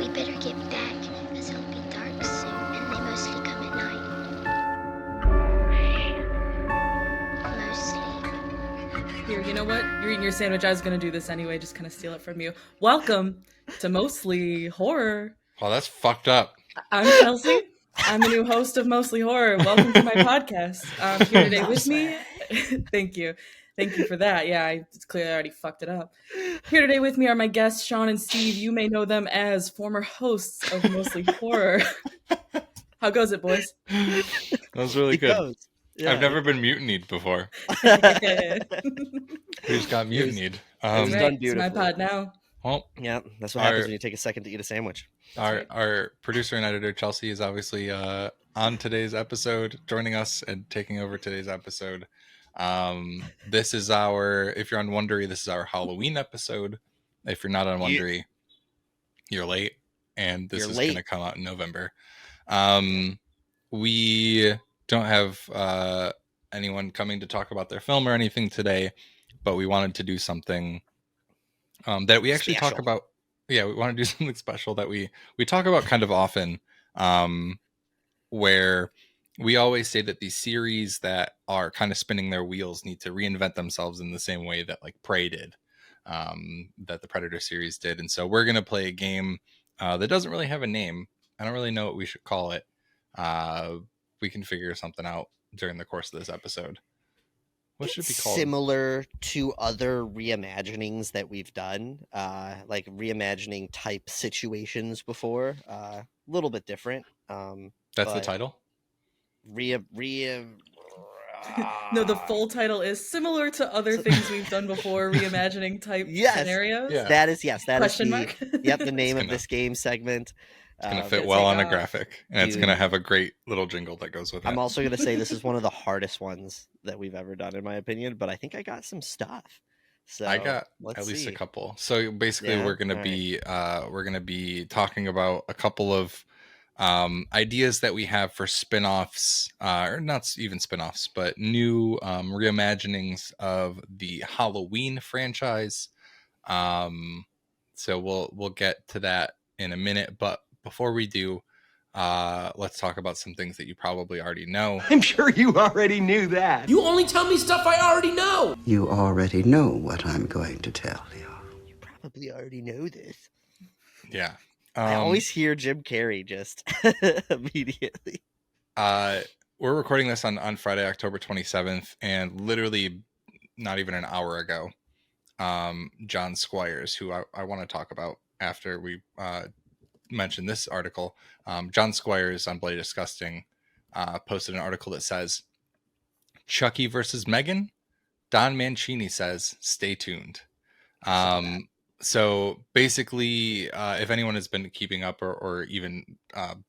We better get back, because it'll be dark soon, and they mostly come at night. Mostly. Here, you know what? You're eating your sandwich. I was going to do this anyway, just kind of steal it from you. Welcome to Mostly Horror. Oh, that's fucked up. I'm Chelsea. I'm the new host of Mostly Horror. Welcome to my podcast. Here today with me. Thank you. Thank you for that. Yeah, it's clearly already fucked it up. Here today with me are my guests, Sean and Steve. You may know them as former hosts of Mostly Horror. How goes it, boys? That was really good. Yeah, I've never been mutinied before. We just got mutinied. It's right. It's my pod now. Well, yeah, that's what happens when you take a second to eat a sandwich. Our producer and editor, Chelsea, is obviously on today's episode, joining us and taking over today's episode. This is if you're on Wondery, this is our Halloween episode. If you're not on Wondery, you're late, and this is going to come out in November. We don't have anyone coming to talk about their film or anything today, but we wanted to do something that we actually talk about. Yeah, we want to do something special that we talk about kind of often, where we always say that these series that are kind of spinning their wheels need to reinvent themselves in the same way that like Prey did, that the Predator series did. And so we're going to play a game that doesn't really have a name. I don't really know what we should call it. We can figure something out during the course of this episode. What should it be called? Similar to other reimaginings that we've done, like reimagining type situations before. A little bit different. That's the title? No, the full title is similar to other things we've done before, reimagining type scenarios. Yeah. That is Question mark? The name of this game segment. It's going to fit well on a graphic, and it's going to have a great little jingle that goes with it. I'm also going to say this is one of the hardest ones that we've ever done, in my opinion, but I think I got some stuff. So I got at least a couple. So basically, we're going to be talking about a couple of ideas that we have for spin-offs, or not even spin-offs, but new reimaginings of the Halloween franchise. So we'll get to that in a minute, but before we do, let's talk about some things that you probably already know. I'm sure you already knew that. You only tell me stuff I already know. You already know what I'm going to tell you. You probably already know this. Yeah. I always hear Jim Carrey just immediately. We're recording this on Friday, October 27th, and literally not even an hour ago, John Squires, who I want to talk about after we mention this article, John Squires on Bloody Disgusting posted an article that says, Chucky versus Megan, Don Mancini says, stay tuned. So basically, if anyone has been keeping up or even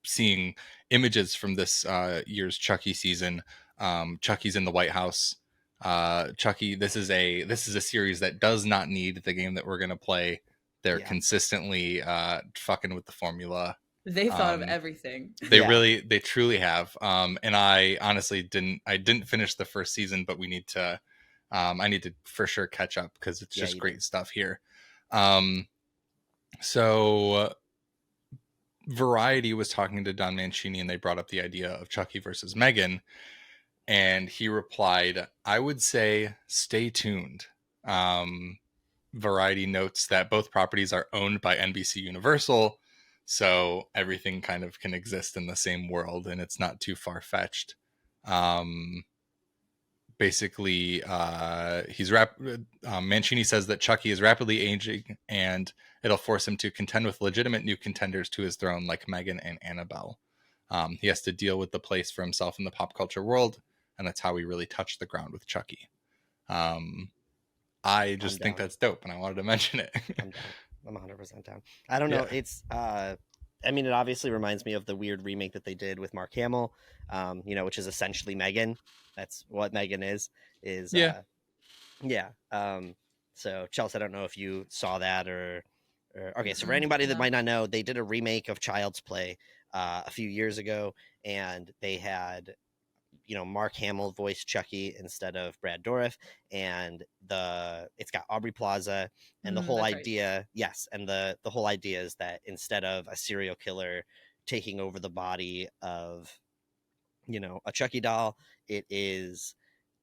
seeing images from this year's Chucky season, Chucky's in the White House. Chucky, this is a series that does not need the game that we're going to play. They're consistently fucking with the formula. They thought of everything. They truly have. And I honestly didn't finish the first season, but I need to for sure catch up because it's just great stuff here. So Variety was talking to Don Mancini and they brought up the idea of Chucky versus Megan, and he replied, I would say stay tuned. Variety notes that both properties are owned by NBC Universal, so everything kind of can exist in the same world and it's not too far-fetched. Basically, Mancini says that Chucky is rapidly aging and it'll force him to contend with legitimate new contenders to his throne like Megan and Annabelle. He has to deal with the place for himself in the pop culture world, and that's how we really touch the ground with Chucky. I just think that's dope, and I wanted to mention it. I'm 100% down. I don't know. Yeah. It's, it obviously reminds me of the weird remake that they did with Mark Hamill, which is essentially Megan. That's what Megan is. So Chelsea, I don't know if you saw that or okay. So for anybody that might not know, they did a remake of Child's Play a few years ago, and they had, Mark Hamill voiced Chucky instead of Brad Dourif, and it's got Aubrey Plaza, and the whole idea, and the whole idea is that instead of a serial killer taking over the body of a Chucky doll, it is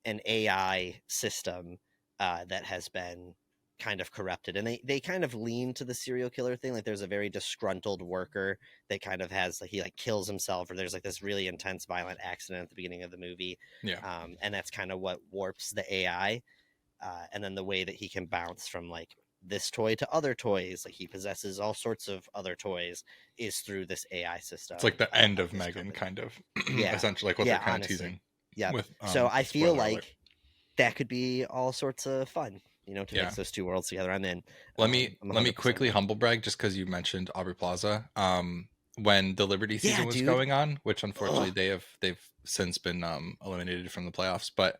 an AI system that has been kind of corrupted, and they kind of lean to the serial killer thing. Like there's a very disgruntled worker that kind of has he kills himself, or there's this really intense violent accident at the beginning of the movie, and that's kind of what warps the AI, and then the way that he can bounce from this toy to other toys, he possesses all sorts of other toys, is through this AI system. It's like the end of Megan kind of essentially what they're kind of teasing. Yeah. With, so I feel like that could be all sorts of fun, to mix those two worlds together. I'm in. Let me quickly humble brag, just because you mentioned Aubrey Plaza. When the Liberty season was going on, which unfortunately they've since been eliminated from the playoffs, but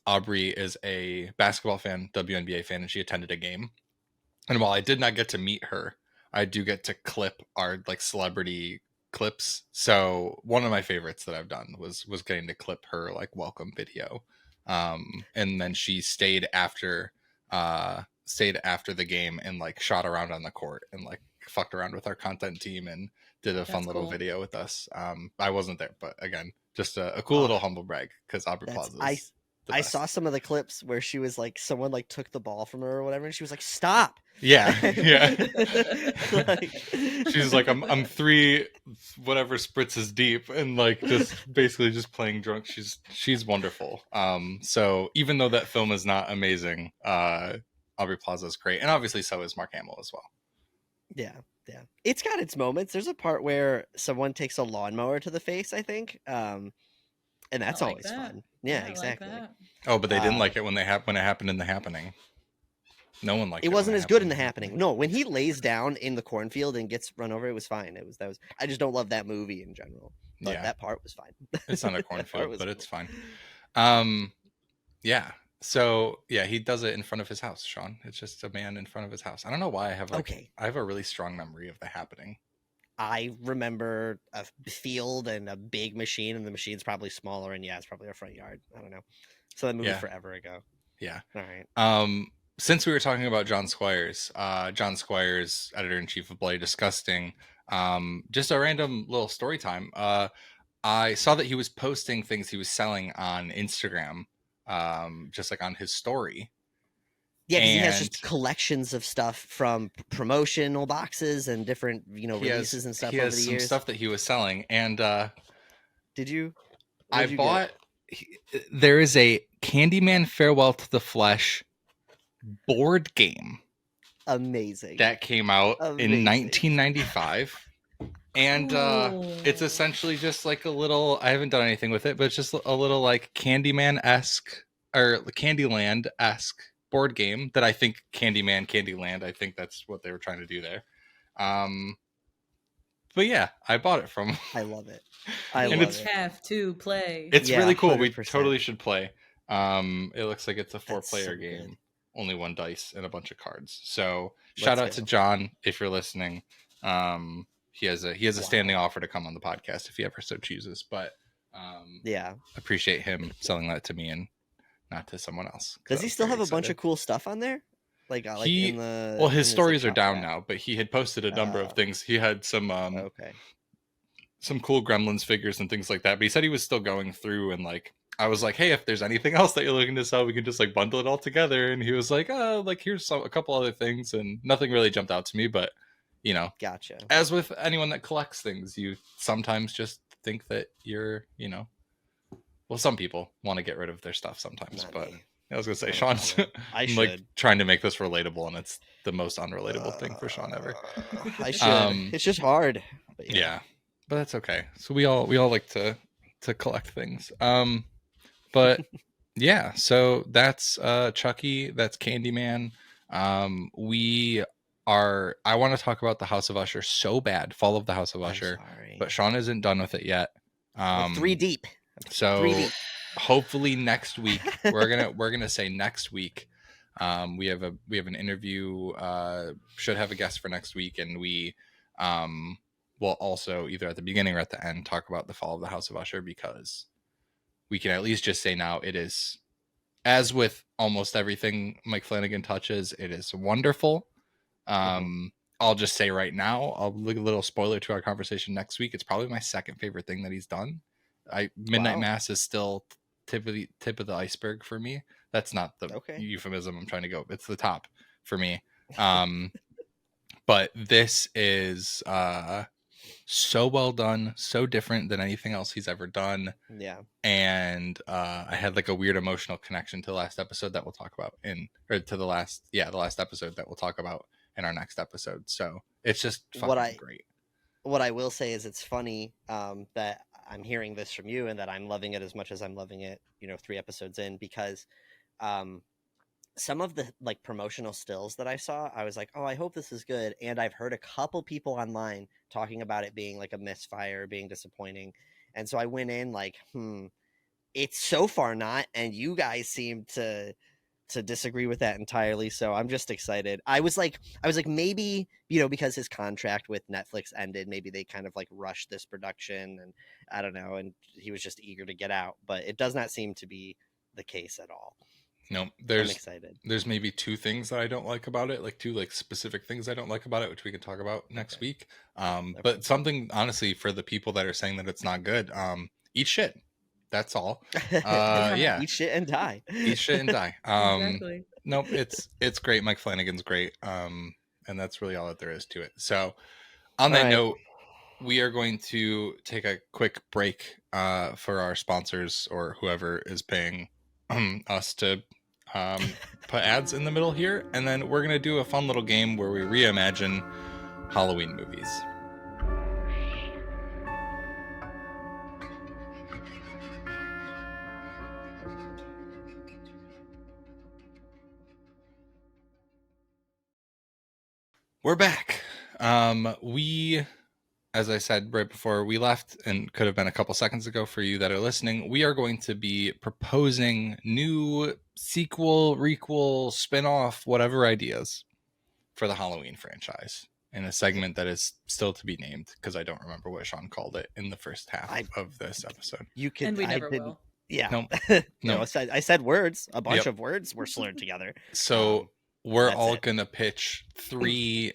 Aubrey is a basketball fan, WNBA fan, and she attended a game. And while I did not get to meet her, I do get to clip our celebrity clips. So one of my favorites that I've done was getting to clip her welcome video. And then she stayed after the game and shot around on the court and fucked around with our content team and did a fun little video with us. I wasn't there, but again, just a cool little humble brag, because Aubrey Plaza is I saw some of the clips where she was someone took the ball from her or whatever, and she was like, "Stop!" Yeah. She's like, I'm 3 whatever spritzes deep, and just basically just playing drunk. She's wonderful. So even though that film is not amazing, Aubrey Plaza is great, and obviously so is Mark Hamill as well. Yeah. It's got its moments. There's a part where someone takes a lawnmower to the face, I think. And that's always fun. Yeah, exactly. Like but they didn't like it when it happened in The Happening. No one liked it. It wasn't as good in The Happening. No, when he lays down in the cornfield and gets run over, it was fine. I just don't love that movie in general. But that part was fine. It's not a cornfield, but it's fine. Yeah. So he does it in front of his house, Sean. It's just a man in front of his house. I don't know why I have I have a really strong memory of The Happening. I remember a field and a big machine, and the machine's probably smaller, and it's probably our front yard. I don't know. So that movie forever ago. Yeah. All right. Since we were talking about John Squires, editor-in-chief of Bloody Disgusting, just a random little story time. I saw that he was posting things he was selling on Instagram, just on his story. Yeah, because he has just collections of stuff from promotional boxes and different, releases and stuff over the years. He has some stuff that he was selling, and there is a Candyman Farewell to the Flesh board game. Amazing. That came out in 1995. And it's essentially just a little, I haven't done anything with it, but it's just a little Candyman-esque or Candyland-esque board game that I think Candyland, I think that's what they were trying to do there. But yeah, I bought it from. I love it. Have to play. It's really cool. 100%. We totally should play. It looks like it's a 4-player game. Good. Only 1 dice and a bunch of cards. So shout out to John if you're listening. He has a standing offer to come on the podcast if he ever so chooses. But appreciate him selling that to me and not to someone else. Does he still have a bunch of cool stuff on there? His stories are down now, but he had posted a number of things. He had some some cool Gremlins figures and things like that. But he said he was still going through, and I was like, hey, if there's anything else that you're looking to sell, we can just bundle it all together. And he was like, oh, here's a couple other things, and nothing really jumped out to me. But gotcha. As with anyone that collects things, you sometimes just think that you're, well, some people want to get rid of their stuff sometimes, but I was gonna say, Sean's trying to make this relatable, and it's the most unrelatable thing for Sean ever. I should. It's just hard. But but that's okay. So we all like to collect things. But yeah, so that's Chucky, that's Candyman. I want to talk about the House of Usher so bad, Fall of the House of Usher, but Sean isn't done with it yet. 3 deep. So 3 deep. Hopefully next week we're gonna say next week. We have an interview. Should have a guest for next week, and we will also either at the beginning or at the end talk about the Fall of the House of Usher, because we can at least just say now it is, as with almost everything Mike Flanagan touches, it is wonderful. I'll just say right now, I'll look a little spoiler to our conversation next week. It's probably my second favorite thing that he's done. Midnight Mass is still tip of the iceberg for me. That's not the euphemism I'm trying to go. It's the top for me. But this is so well done, so different than anything else he's ever done. Yeah. And I had like a weird emotional connection to the last episode that we'll talk about the last episode that we'll talk about in our next episode. So it's just fucking great. What I will say is it's funny that I'm hearing this from you and that I'm loving it as much as I'm loving it, 3 episodes in, because some of the like promotional stills that I saw, I was like, oh, I hope this is good. And I've heard a couple people online talking about it being like a misfire, being disappointing. And so I went in like, it's so far not. And you guys seem to disagree with that entirely. So I'm just excited. I was like, maybe, because his contract with Netflix ended, maybe they kind of like rushed this production, and I don't know. And he was just eager to get out, but it does not seem to be the case at all. No, I'm excited. There's maybe 2 things that I don't like about it, like 2 like specific things I don't like about it, which we can talk about next week. But something, honestly, for the people that are saying that it's not good, eat shit. That's all. Yeah. Eat shit and die. Eat shit and die. Exactly. Nope, it's great. Mike Flanagan's great. And that's really all that there is to it. So on that note, we are going to take a quick break for our sponsors or whoever is paying us to put ads in the middle here, and then we're gonna do a fun little game where we reimagine Halloween movies. We're back. We, as I said right before we left, and could have been a couple seconds ago for you that are listening, we are going to be proposing new sequel, requel, spin-off, whatever ideas for the Halloween franchise in a segment that is still to be named, because I don't remember what Sean called it in the first half of this episode. And we never will. Yeah. No. I said words. A bunch of words were slurred together. So we're all going to pitch 3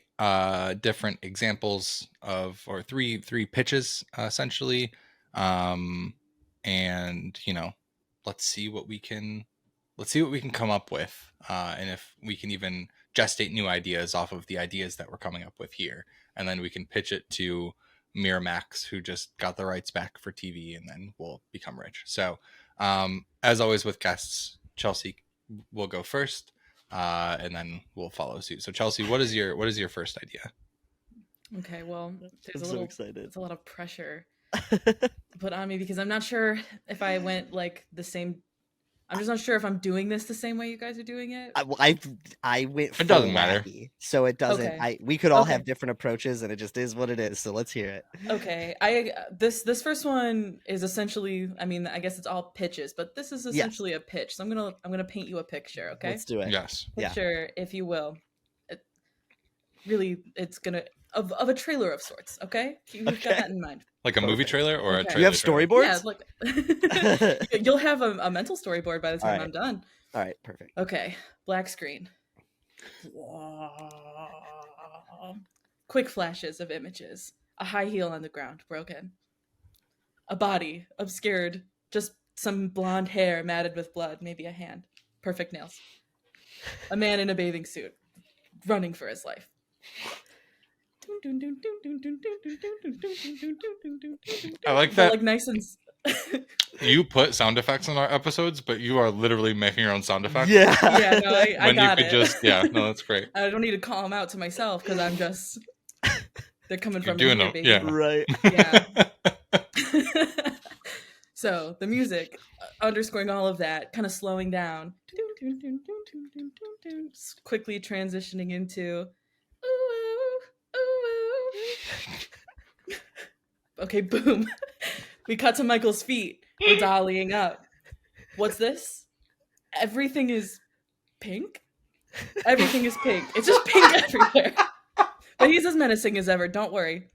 different examples of, or three pitches essentially, and let's see what we can come up with, and if we can even gestate new ideas off of the ideas that we're coming up with here, and then we can pitch it to Miramax, who just got the rights back for TV, and then we'll become rich. So as always with guests, Chelsea will go first, and then we'll follow suit. So Chelsea, what is your first idea? Okay, well, I'm so excited. It's a lot of pressure to put on me, because I'm not sure if I went like the same. I'm just not sure if I'm doing this the same way you guys are doing it. I went. It doesn't matter. So it doesn't. Okay. We could all have different approaches, and it just is what it is. So let's hear it. Okay, this first one is essentially. I mean, I guess it's all pitches, but this is essentially a pitch. So I'm gonna paint you a picture. Okay, let's do it. Yes. Picture, if you will. It's gonna of a trailer of sorts. Okay, you've got that in mind. Like a movie trailer or a trailer? You have storyboards? Yeah, like you'll have a mental storyboard by the time I'm done. All right, perfect. Okay, black screen. Quick flashes of images. A high heel on the ground, broken. A body, obscured. Just some blonde hair matted with blood, maybe a hand. Perfect nails. A man in a bathing suit, running for his life. I like that. Like nice and. You put sound effects in our episodes, but you are literally making your own sound effects. Yeah. Yeah, no, I got it. That's great. I don't need to call them out to myself, because I'm just. They're coming from doing me, them, yeah. Right. Yeah. So the music, underscoring all of that, kind of slowing down, quickly transitioning into. Okay, boom. We cut to Michael's feet. We're dollying up. What's this? Everything is pink? Everything is pink. It's just pink everywhere. But he's as menacing as ever. Don't worry.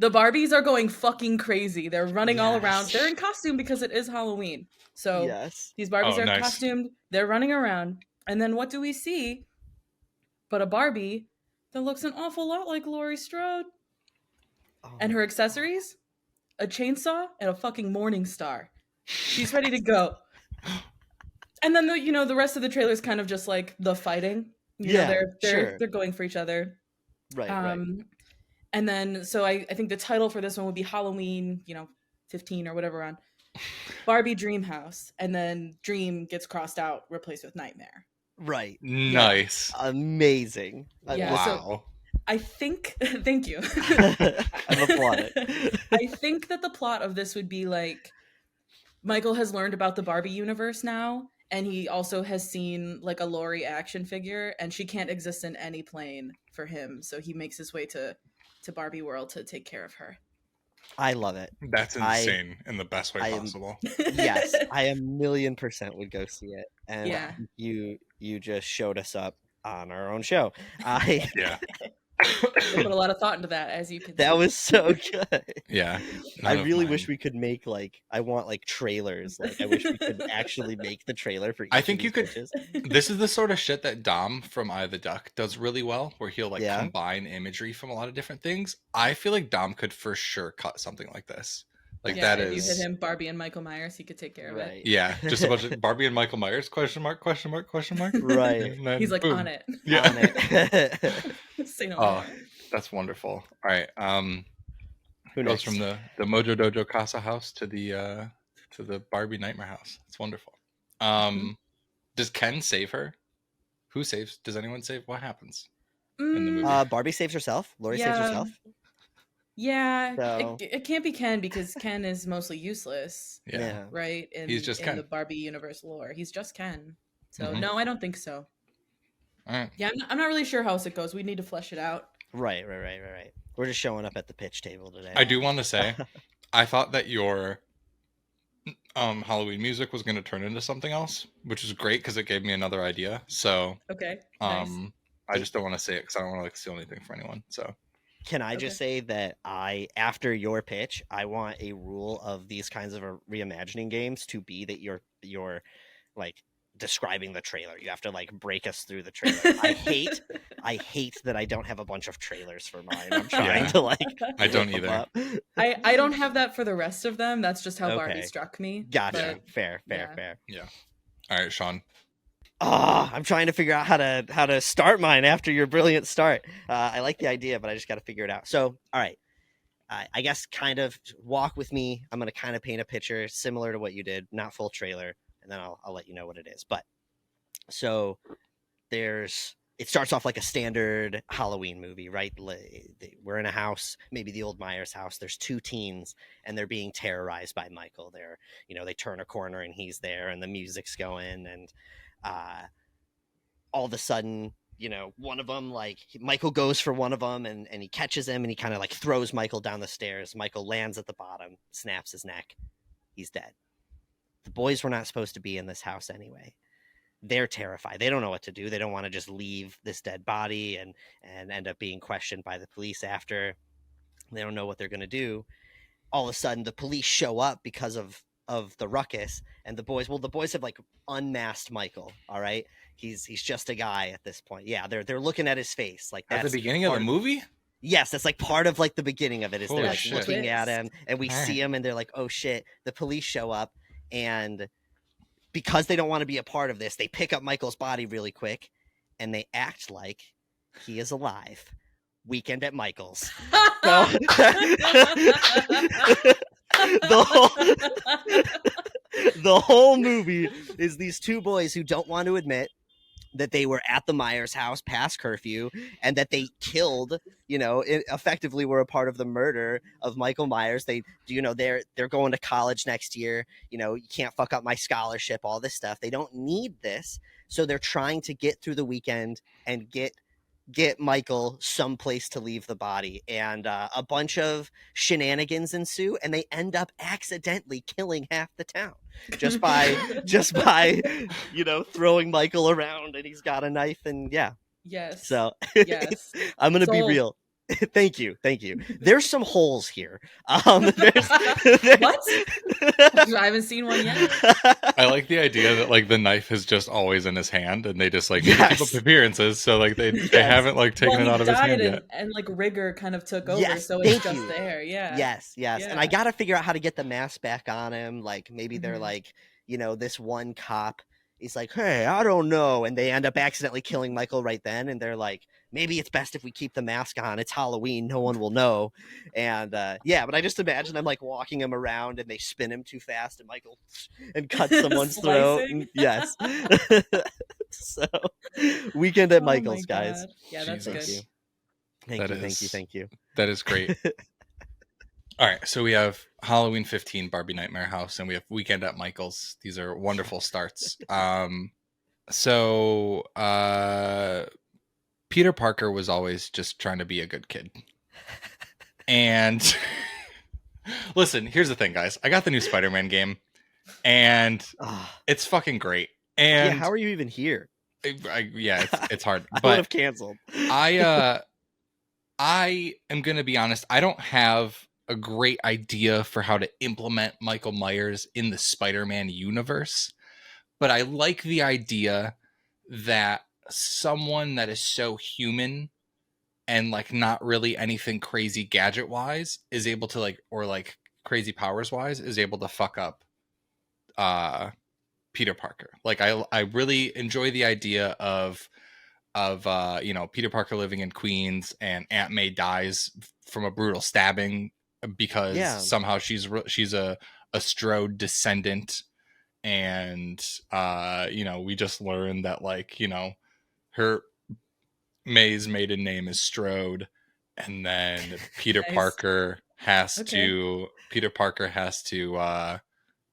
The Barbies are going fucking crazy. They're running all around. Yes. They're in costume because it is Halloween. So Yes. these Barbies Oh, are nice. costumed. They're running around. And then what do we see but a Barbie that looks an awful lot like Laurie Strode? Oh And her my accessories? A chainsaw and a fucking morning star. She's ready to go. And then the rest of the trailer is kind of just like the fighting. They're going for each other. Right. And then so I think the title for this one would be Halloween, 15 or whatever on Barbie Dream House. And then Dream gets crossed out, replaced with Nightmare. Right. Nice. Amazing. Yeah, Wow. so I think thank you. I'm applauding. I think that the plot of this would be like Michael has learned about the Barbie universe now, and he also has seen like a Laurie action figure, and she can't exist in any plane for him, so he makes his way to Barbie World to take care of her. I love it. That's insane in the best way possible. Yes, I 1,000,000% would go see it. And Yeah. you just showed us up on our own show. Yeah. They put a lot of thought into that, as you can see. That was so good. Yeah. I None of really mine. wish we could make I want trailers. I wish we could actually make the trailer for each I think of you these could. pitches. This is the sort of shit that Dom from Eye of the Duck does really well, where he'll Yeah. combine imagery from a lot of different things. I feel like Dom could for sure cut something like this. That if is. you hit him, Barbie and Michael Myers, he could take care of it. Right. Yeah, just a bunch of Barbie and Michael Myers? Question mark? Right. And then He's like boom. on it. Yeah. On it. Say no Oh, more. that's wonderful. All right. Who Goes next? from the Mojo Dojo Casa house to the Barbie Nightmare house. It's wonderful. Does Ken save her? Who saves? Does anyone save? What happens in the movie? Barbie saves herself. Laurie saves herself. Yeah, So- it can't be Ken because Ken is mostly useless, Yeah. right? He's just in Ken. the Barbie universe lore. He's just Ken. So Mhm. no, I don't think so. All right. Yeah, I'm not really sure how else it goes. We need to flesh it out. Right. We're just showing up at the pitch table today. I do want to say, I thought that your Halloween music was going to turn into something else, which is great because it gave me another idea. So Okay. Nice. I just don't want to say it because I don't want to steal anything from anyone. So Can I just say that after your pitch, I want a rule of these kinds of reimagining games to be that you're describing the trailer. You have to break us through the trailer. I hate that I don't have a bunch of trailers for mine. I'm trying to I don't look 'em either. up. I don't have that for the rest of them. That's just how Barbie Okay. struck me. Gotcha. but- Fair. yeah. All right, Sean. I'm trying to figure out how to start mine after your brilliant start. I like the idea, but I just got to figure it out. So, all right. I guess kind of walk with me. I'm going to kind of paint a picture similar to what you did, not full trailer, and then I'll let you know what it is. But so it starts off like a standard Halloween movie, right? We're in a house, maybe the old Myers house. There's two teens and they're being terrorized by Michael. They turn a corner and he's there and the music's going and all of a sudden, one of them, Michael goes for one of them and he catches him and he kind of throws Michael down the stairs. Michael lands at the bottom, snaps his neck. He's dead. The boys were not supposed to be in this house anyway. They're terrified. They don't know what to do. They don't want to just leave this dead body and end up being questioned by the police after. They don't know what they're going to do. All of a sudden, the police show up because of the ruckus, and the boys have unmasked Michael. All right, he's just a guy at this point. Yeah, they're looking at his face At the beginning of the movie? Yes, that's part of the beginning of it. Is Holy they're shit. looking at Twist. him, and we All see him, and they're like, "Oh shit!" The police show up, and because they don't want to be a part of this, they pick up Michael's body really quick, and they act like he is alive. Weekend at Michael's. So, the whole movie is these two boys who don't want to admit that they were at the Myers house past curfew and that they killed, effectively were a part of the murder of Michael Myers. They're going to college next year. You can't fuck up my scholarship, all this stuff. They don't need this. So they're trying to get through the weekend and get Michael someplace to leave the body, and a bunch of shenanigans ensue, and they end up accidentally killing half the town just by throwing Michael around, and he's got a knife, and yeah. Yes. So Yes. I'm gonna be Sold. real. Thank you. There's some holes here. There's What? I haven't seen one yet. I like the idea that like the knife is just always in his hand, and they just like need to keep Yes. up appearances. So like they Yes. haven't like taken it out of his hand yet. And like rigor kind of took over, Yes, so it's thank just you. there. Yeah. Yes. And I gotta figure out how to get the mask back on him. Like maybe they're Mhm. like, this one cop is like, hey, I don't know, and they end up accidentally killing Michael right then, and they're like, maybe it's best if we keep the mask on. It's Halloween, no one will know. And but I just imagine them like walking him around, and they spin him too fast, and Michael and cut someone's throat. Slicing. And, yes. So, Weekend at Oh my Michael's, guys. God. Yeah, that's Jesus. good. Thank you. That is great. All right, so we have Halloween 15, Barbie Nightmare House, and we have Weekend at Michael's. These are wonderful starts. So Peter Parker was always just trying to be a good kid. And listen, here's the thing, guys. I got the new Spider-Man game, and it's fucking great. And how are you even here? It's hard. I would But have canceled. I am gonna be honest. I don't have a great idea for how to implement Michael Myers in the Spider-Man universe, but I like the idea that someone that is so human and like not really anything crazy gadget wise is able to like, or like crazy powers wise, is able to fuck up Peter Parker. Like I really enjoy the idea of Peter Parker living in Queens, and Aunt May dies from a brutal stabbing because somehow she's a Strode descendant, and we just learned that like her May's maiden name is Strode, and then Peter Nice. Parker has Okay. to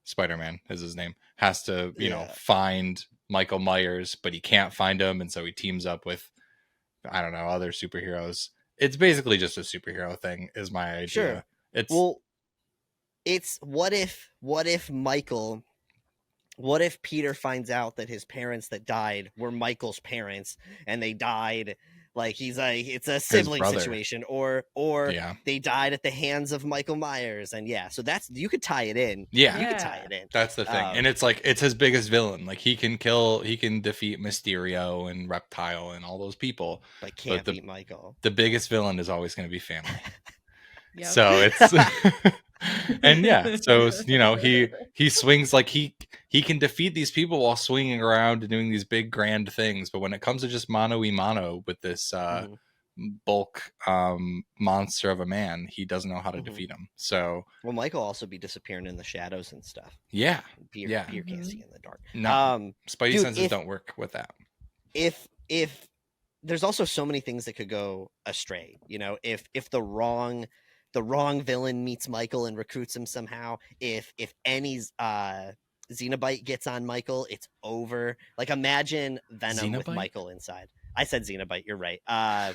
Spider-Man is his name, has to find Michael Myers, but he can't find him, and so he teams up with other superheroes. It's basically just a superhero thing is my idea. Sure. It's what if Peter finds out that his parents that died were Michael's parents, and they died like it's a sibling situation, or they died at the hands of Michael Myers, and so that's, you could tie it in. You could tie it in. That's the thing. And it's like it's his biggest villain. Like he can defeat Mysterio and Reptile and all those people, but can't beat Michael. The biggest villain is always going to be family. Yep. So it's and so he swings, like he can defeat these people while swinging around and doing these big grand things, but when it comes to just mano with this bulk monster of a man, he doesn't know how to defeat him. So Michael also be disappearing in the shadows and stuff. Peter can't see in the dark. No, Spidey senses don't work with that. If there's also so many things that could go astray, if the wrong villain meets Michael and recruits him somehow, if any Xenobite gets on Michael, it's over. Like imagine Venom with Michael inside. I said Xenobite, you're right.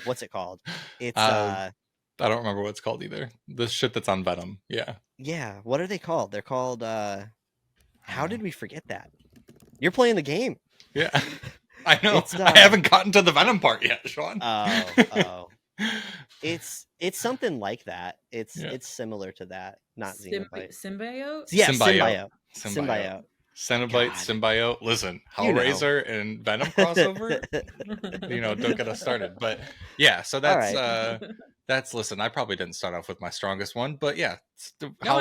What's it called? It's I don't remember what it's called either. The shit that's on Venom. Yeah, what are they called? They're called how did we forget that? You're playing the game. Yeah. I know. I haven't gotten to the Venom part yet, Sean. Oh. It's something like that. It's similar to that. Not Xenobite. Symbiote? Yeah, Symbiote. Cenobite, Symbiote. Listen, Hellraiser and Venom crossover. Don't get us started. But so that's that's, listen, I probably didn't start off with my strongest one, but I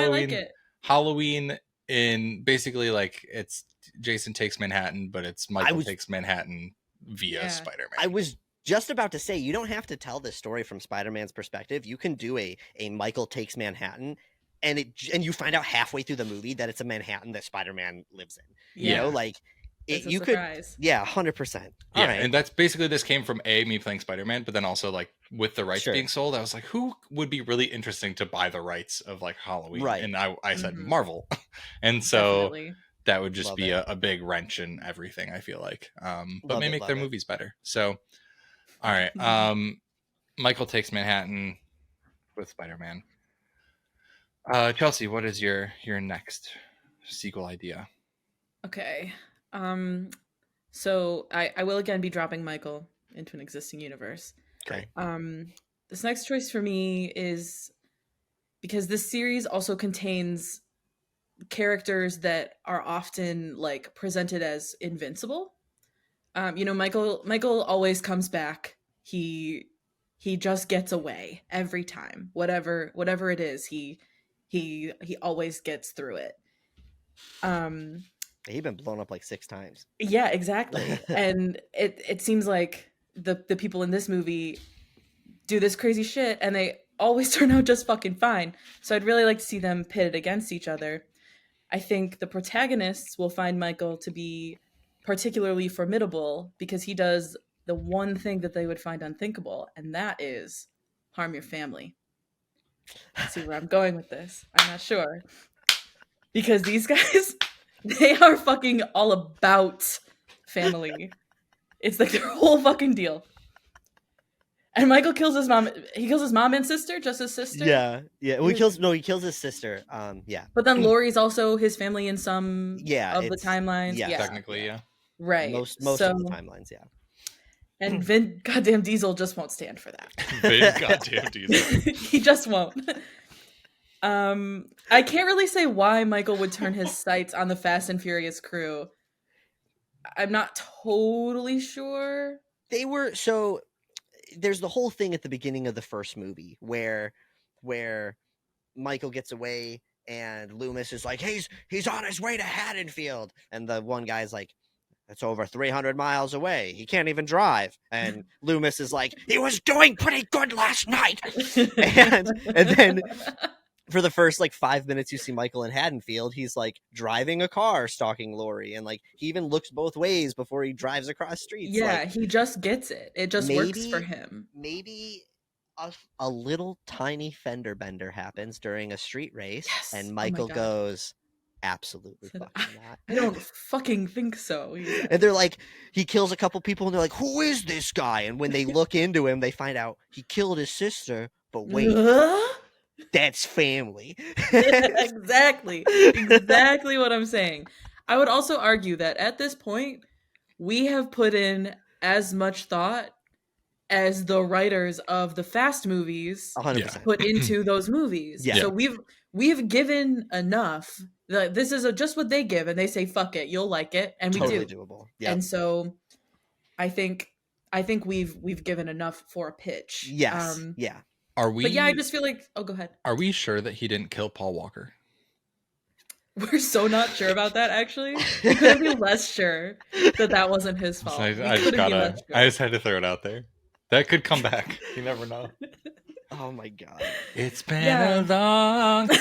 like it. Halloween in basically like it's Jason Takes Manhattan, but it's Michael Takes Manhattan via Spider-Man. I was just about to say, you don't have to tell this story from Spider-Man's perspective. You can do a Michael Takes Manhattan, and you find out halfway through the movie that it's a Manhattan that Spider-Man lives in. You know, like you could, 100%. Yeah, right. And that's basically, this came from me playing Spider-Man, but then also like with the rights being sold, I was like, who would be really interesting to buy the rights of like Halloween? Right. And I said Marvel, and so that would just be a big wrench in everything, I feel like. But may make their movies better. So, all right, Michael Takes Manhattan with Spider-Man. Chelsea, what is your next sequel idea? Okay. So I will again be dropping Michael into an existing universe. Okay. This next choice for me is because this series also contains characters that are often like presented as invincible. Michael always comes back. He just gets away every time. Whatever it is, he always gets through it. He's been blown up like 6 times. Yeah, exactly. And it seems like the people in this movie do this crazy shit and they always turn out just fucking fine. So I'd really like to see them pitted against each other. I think the protagonists will find Michael to be particularly formidable because he does the one thing that they would find unthinkable, and that is harm your family. Let's see where I'm going with this. I'm not sure. Because these guys, they are fucking all about family. It's like their whole fucking deal. And Michael kills his mom. He kills his mom and sister, just his sister. Yeah. Well, he kills his sister. Yeah. But then Laurie's also his family in some of the it's- timelines. yeah, Yeah. Technically, yeah. Right. Most So- of the timelines, yeah. And Vin goddamn Diesel just won't stand for that. Vin goddamn Diesel. He just won't. I can't really say why Michael would turn his sights on the Fast and Furious crew. I'm not totally sure. There's the whole thing at the beginning of the first movie where Michael gets away and Loomis is like, he's on his way to Haddonfield, and the one guy's like, that's over 300 miles away. He can't even drive. And Loomis is like, he was doing pretty good last night. and then for the first like 5 minutes you see Michael in Haddonfield, he's like driving a car stalking Laurie, and like he even looks both ways before he drives across streets. Yeah, like, he just gets it. It just works for him. Maybe a little tiny fender bender happens during a street race, Yes. and Oh my Michael God. goes, absolutely Said, fucking not. I don't fucking think so. And they're like, he kills a couple people, and they're like, who is this guy? And when they look into him, they find out he killed his sister. But wait, that's family. Exactly what I'm saying. I would also argue that at this point, we have put in as much thought as the writers of the Fast movies 100%. put into those movies. Yeah. So we've given enough. This is just what they give, and they say, "Fuck it, you'll like it," and we Totally do. doable. Yeah. And so, I think we've given enough for a pitch. Yes. Yeah. Are we? But yeah, I just feel like. Oh, go ahead. Are we sure that he didn't kill Paul Walker? We're so not sure about that. Actually, we couldn't be less sure that wasn't his fault. I We just couldn't be less sure. I just had to throw it out there. That could come back. You never know. Oh my God. It's been Yeah. a long day.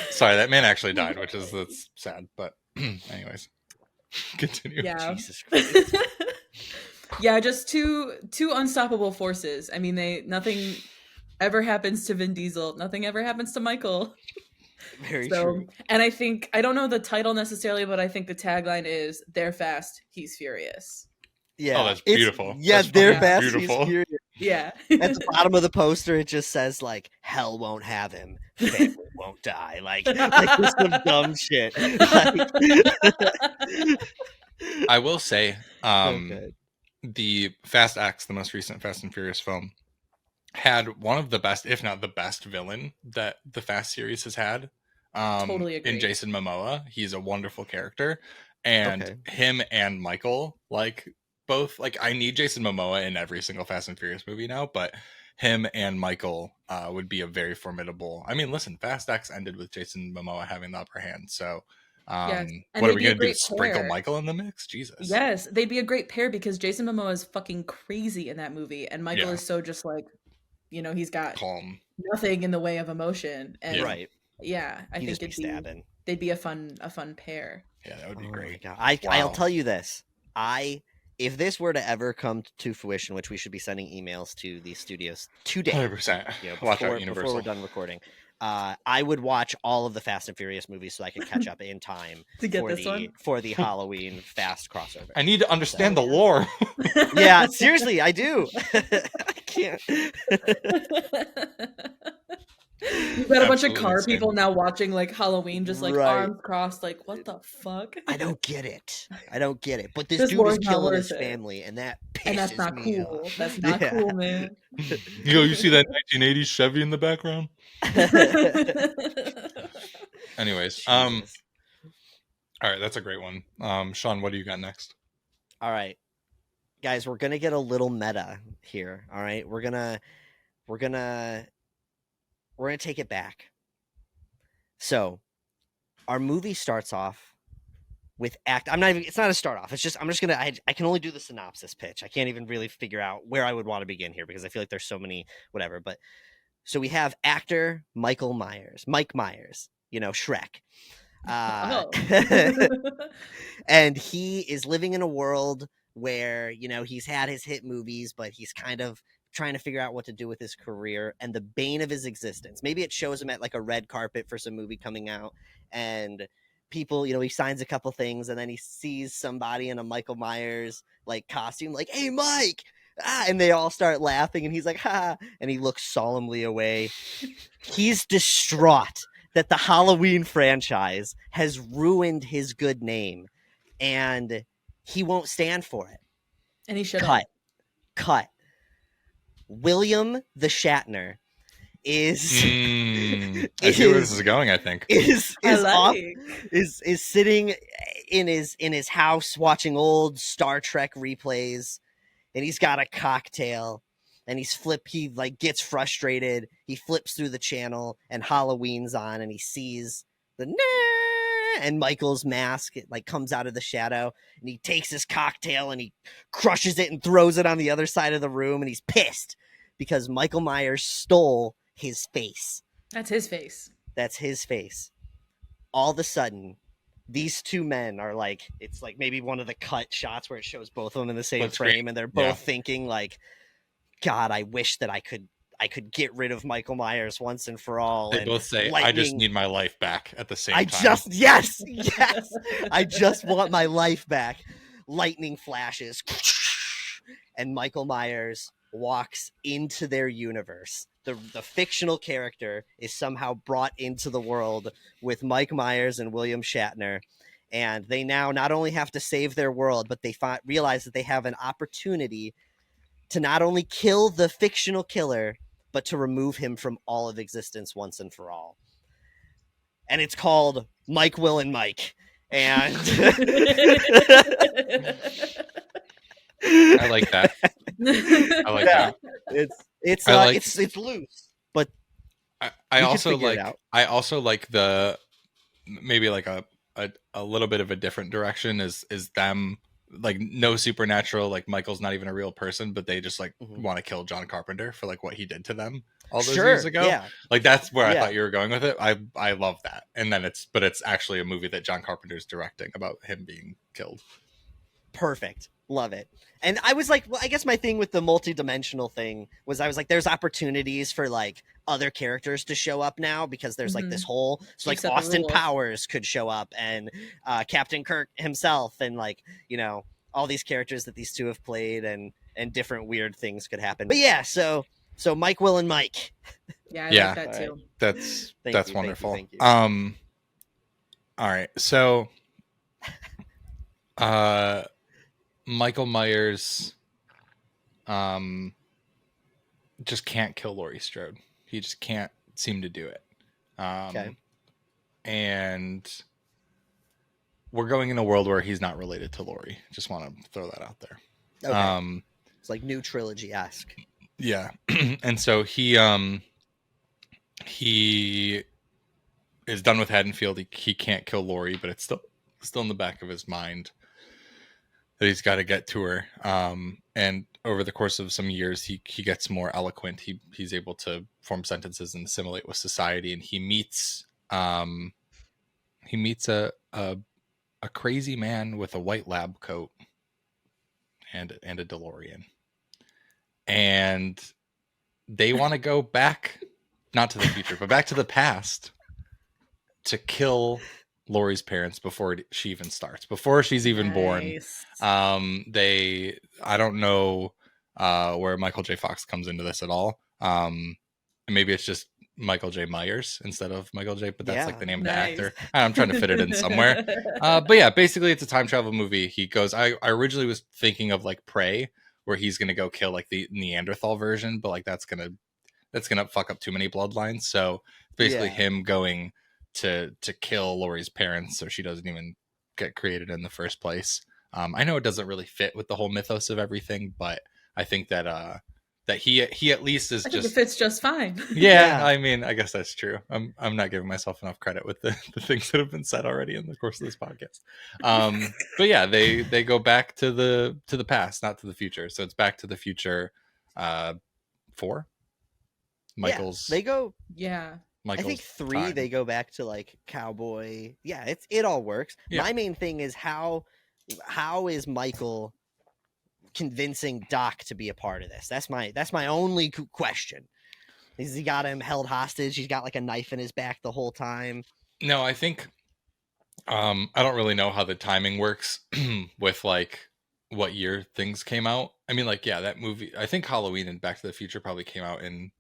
Sorry, that man actually died, that's sad. But anyways, continue. Yeah. Jesus Christ. Yeah, just two unstoppable forces. I mean, nothing ever happens to Vin Diesel. Nothing ever happens to Michael. Very true. And I think, I don't know the title necessarily, but I think the tagline is "They're fast, he's furious." Yeah. Oh, that's It's- beautiful. Yeah, That's they're fucking fast. beautiful. He's furious. Yeah. At the bottom of the poster, it just says like, "Hell won't have him. Family won't die." Like just some dumb shit. Like, I will say, okay. the Fast X, the most recent Fast and Furious film, had one of the best, if not the best, villain that the Fast series has had. Totally agree. In Jason Momoa, he's a wonderful character, and him and Michael, like both, like I need Jason Momoa in every single Fast and Furious movie now, but him and Michael would be a very formidable. I mean, listen, Fast X ended with Jason Momoa having the upper hand, so. Yes. And What are they'd we be a gonna do? great Sprinkle pair. Michael in the mix? Jesus. Yes, they'd be a great pair because Jason Momoa is fucking crazy in that movie, and Michael Yeah. is so just like, he's got Calm. nothing in the way of emotion. And Right. yeah, I He think just be stabbing. they'd be a fun pair. Yeah, that would be Oh my great. God. Wow. I'll tell you this. If this were to ever come to fruition, which we should be sending emails to the studios today, 100%. before Watch out, we're Universal. done recording, I would watch all of the Fast and Furious movies so I could catch up in time To get for this the one? for the Halloween Fast crossover. I need to understand the lore. Yeah, seriously, I do. I can't. You've got a bunch of Absolutely car insane. people now watching like Halloween, just like Right. arms crossed, like what the fuck? I don't get it. But this This dude is war's not killing his worth it. family, and that pisses And that's not me cool. off. That's not Yeah. cool, man. Yo, you see that 1980s Chevy in the background? Anyways, Jesus. all right, that's a great one. Sean, what do you got next? All right, guys, we're gonna get a little meta here. All right, we're gonna take it back. So, our movie starts off with act. It's not a start off. It's just. I'm just gonna. I can only do the synopsis pitch. I can't even really figure out where I would want to begin here because I feel like there's so many whatever. But so we have actor Mike Myers. You know, Shrek. And he is living in a world where, you know, he's had his hit movies, but he's kind of trying to figure out what to do with his career, and the bane of his existence. Maybe it shows him at like a red carpet for some movie coming out, and people, you know, he signs a couple things, and then he sees somebody in a Michael Myers like costume, like, "Hey, Mike!" And they all start laughing, and he's like, "Ha!" And he looks solemnly away. He's distraught that the Halloween franchise has ruined his good name, and he won't stand for it. And he should Cut. William the Shatner is I see where this is going. I think is like. sitting in his house watching old Star Trek replays, and he's got a cocktail. And he like gets frustrated. He flips through the channel, and Halloween's on, and he sees the and Michael's mask. It like comes out of the shadow, and he takes his cocktail and he crushes it and throws it on the other side of the room, and he's pissed because Michael Myers stole his face. That's his face. That's his face. All of a sudden, these two men are like, it's like maybe one of the cut shots where it shows both of them in the same frame, and they're both thinking like, God, I wish that I could get rid of Michael Myers once and for all. They both say, I just need my life back at the same time. Yes. I just want my life back. Lightning flashes. And Michael Myers walks into their universe. The fictional character is somehow brought into the world with Mike Myers and William Shatner. And they now not only have to save their world, but they realize that they have an opportunity to not only kill the fictional killer, but to remove him from all of existence once and for all. And it's called Mike, Will, and Mike. And I like that. I like that. It's loose, but I also like the maybe like a little bit of a different direction is them. Like no supernatural, like Michael's not even a real person, but they just like want to kill John Carpenter for like what he did to them all those years ago. Yeah. Like that's where I thought you were going with it. I love that. And then it's actually a movie that John Carpenter's directing about him being killed. Perfect. Love it. And I was like, well, I guess my thing with the multi-dimensional thing was I was like, there's opportunities for like other characters to show up now because there's like this whole, so like Austin Powers could show up and Captain Kirk himself and like, you know, all these characters that these two have played and different weird things could happen. But yeah, so Mike, Will, and Mike. Yeah, I like that too. That's wonderful. Thank you. All right. So Michael Myers just can't kill Laurie Strode. He just can't seem to do it. Okay. And we're going in a world where he's not related to Laurie. Just want to throw that out there. Okay. It's like new trilogy-esque. Yeah. And so he is done with Haddonfield. He can't kill Laurie, but it's still in the back of his mind that he's got to get to her. And over the course of some years, he gets more eloquent. He's able to form sentences and assimilate with society. And he meets a crazy man with a white lab coat and a DeLorean. And they want to go back, not to the future, but back to the past to kill Laurie's parents before she even starts, before she's even born. I don't know where Michael J. Fox comes into this at all. Maybe it's just Michael J. Myers instead of Michael J. But that's like the name of the Nice. actor. I'm trying to fit it in somewhere. But yeah, basically it's a time travel movie. He goes. I originally was thinking of like Prey, where he's gonna go kill like the Neanderthal version, but like that's gonna fuck up too many bloodlines. So basically him going to kill Laurie's parents so she doesn't even get created in the first place. I know it doesn't really fit with the whole mythos of everything, but I think that that he at least is I think just it fits just fine. yeah. I mean, I guess that's true. I'm not giving myself enough credit with the things that have been said already in the course of this podcast. But yeah, they go back to the past, not to the future. So it's Back to the Future 4. Michael's they go. Yeah. I think 3 time. they go back to like cowboy. Yeah, it all works. Yeah. My main thing is how is Michael convincing Doc to be a part of this? That's my only question. Is he got him held hostage? He's got like a knife in his back the whole time. No, I think I don't really know how the timing works with like what year things came out. I mean, like, yeah, that movie, I think Halloween and Back to the Future probably came out within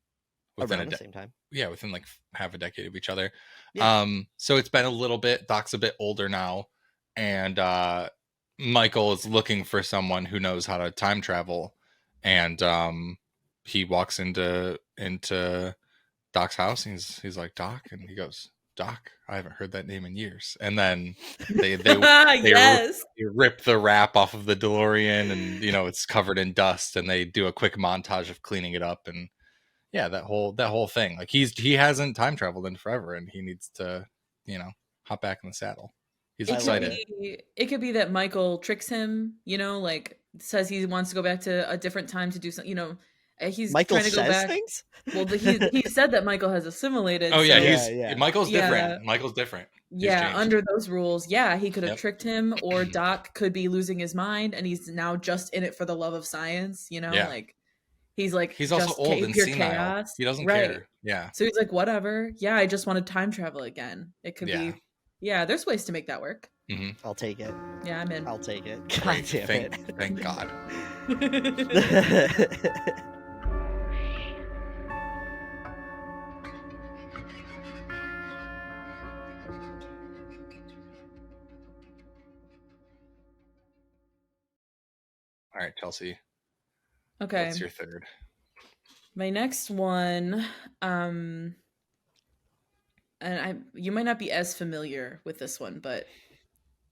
Around the same time. Yeah, within like half a decade of each other. Yeah. So it's been a little bit. Doc's a bit older now, and Michael is looking for someone who knows how to time travel, and he walks into Doc's house, and he's like, Doc, and he goes, Doc, I haven't heard that name in years. And then they Yes. rip the wrap off of the DeLorean, and it's covered in dust, and they do a quick montage of cleaning it up, and yeah, that whole thing. Like he hasn't time traveled in forever, and he needs to, hop back in the saddle. He's excited. It could be that Michael tricks him, like says he wants to go back to a different time to do something, he's Michael trying to go says back. Things? Well, he said that Michael has assimilated. Oh yeah, so, Michael's Yeah. different. Michael's different. He's yeah, changed. under those rules, yeah, he could have Yep. tricked him, or Doc could be losing his mind, and he's now just in it for the love of science. Yeah. Like he's like He's also just old and pure senile. chaos. He doesn't Right. care. Yeah. So he's like, whatever. Yeah, I just want to time travel again. It could Yeah. be. Yeah, there's ways to make that work. Mm-hmm. I'll take it. Yeah, I'm in. I'll take it. God Great. damn Thank God. it. All right, Chelsea. Okay. What's your third? My next one, and you might not be as familiar with this one, but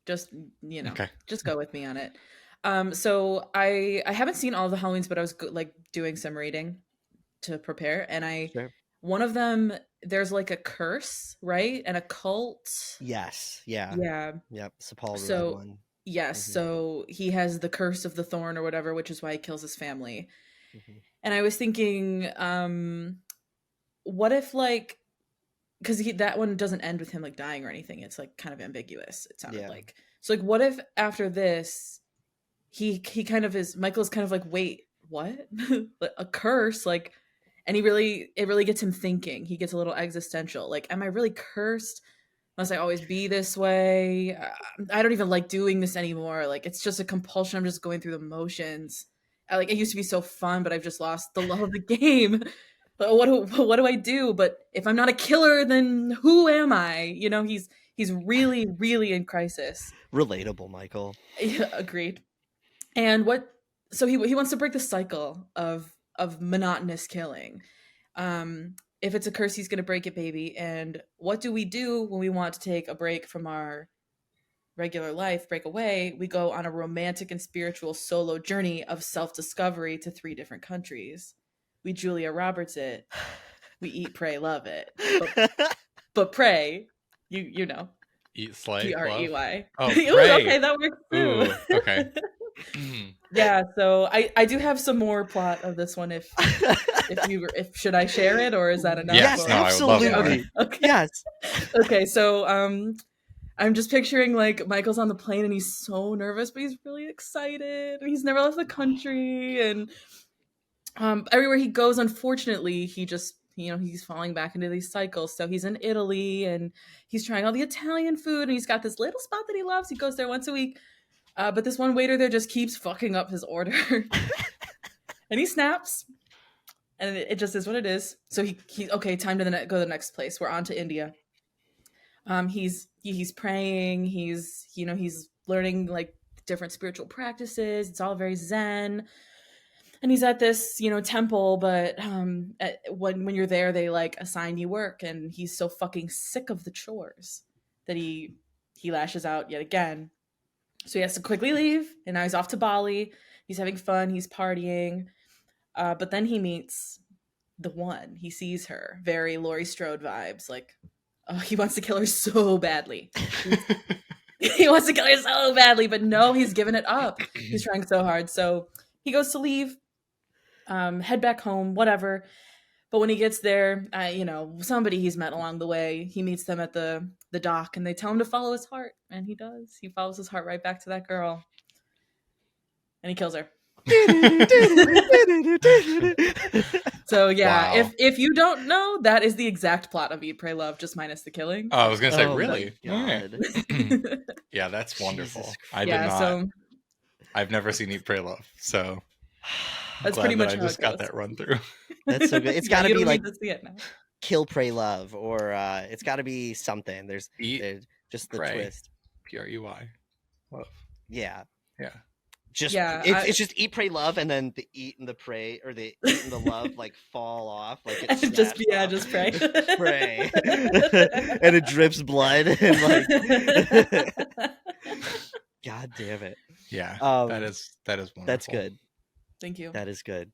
just Okay. just go with me on it. So I haven't seen all the Halloweens, but I was like doing some reading to prepare, and Sure. one of them, there's like a curse, right, and a cult. Yes. Yeah. Yeah. Yep. It's a Paul Rudd So one. yes, Mhm. so he has the curse of the thorn or whatever, which is why he kills his family. Mhm. And I was thinking, what if like, because that one doesn't end with him like dying or anything. It's like kind of ambiguous. It sounded Yeah. like. So like, what if after this, he kind of is, Michael's kind of like, wait, what? A curse? Like, and it really gets him thinking. He gets a little existential. Like, am I really cursed? Must I always be this way? I don't even like doing this anymore. Like, it's just a compulsion. I'm just going through the motions. Like, it used to be so fun, but I've just lost the love of the game. But what do I do? But if I'm not a killer, then who am I? He's really, really in crisis. Relatable, Michael. Yeah, agreed. And so he wants to break the cycle of monotonous killing. If it's a curse, he's going to break it, baby. And what do we do when we want to take a break from our regular life, break away? We go on a romantic and spiritual solo journey of self-discovery to 3 different countries. We Julia Roberts it. We eat, pray, love it. But pray, you know. Eat, slay, Prey. love. Oh, pray. okay, that works too. Ooh, okay. Mhm. Yeah, so I do have some more plot of this one. If should I share it, or is that enough? Yes, or- no, I would love absolutely. more. Okay. Okay. Yes. Okay, so I'm just picturing like Michael's on the plane and he's so nervous, but he's really excited. He's never left the country, and everywhere he goes, unfortunately, he just he's falling back into these cycles. So he's in Italy and he's trying all the Italian food, and he's got this little spot that he loves. He goes there once a week, but this one waiter there just keeps fucking up his order, and he snaps. and it just is what it is. So he okay, time to go to the next place. We're on to India. He's praying, he's learning like different spiritual practices. It's all very zen. And he's at this, temple, but when you're there, they like assign you work, and he's so fucking sick of the chores that he lashes out yet again. So he has to quickly leave, and now he's off to Bali. He's having fun, he's partying, but then he meets the one. He sees her, very Laurie Strode vibes. Like, oh, he wants to kill her so badly. He wants to kill her so badly, but no, he's given it up. He's trying so hard. So he goes to leave. Head back home, whatever. But when he gets there, somebody he's met along the way, he meets them at the dock, and they tell him to follow his heart, and he does. He follows his heart right back to that girl, and he kills her. So yeah, Wow. if you don't know, that is the exact plot of Eat, Pray, Love, just minus the killing. Oh, I was gonna say, Oh my really? God. Yeah, that's wonderful. Jesus I did Yeah, not. so I've never seen Eat, Pray, Love, so that's glad pretty that much I how just it got goes. that run through. That's so good. It's Yeah, got to you be don't like need to see it now. Kill, Pray, Love, or it's got to be something. There's Eat, just the Pray. twist. P-R-U-I. Love. Yeah. Yeah. Just Yeah, it's just Eat, Pray, Love, and then the eat and the pray, or the eat and the love like fall off, like it's just snapped off. just pray. Pray. And it drips blood and like God damn it. Yeah. that is wonderful. That's good. Thank you. That is good.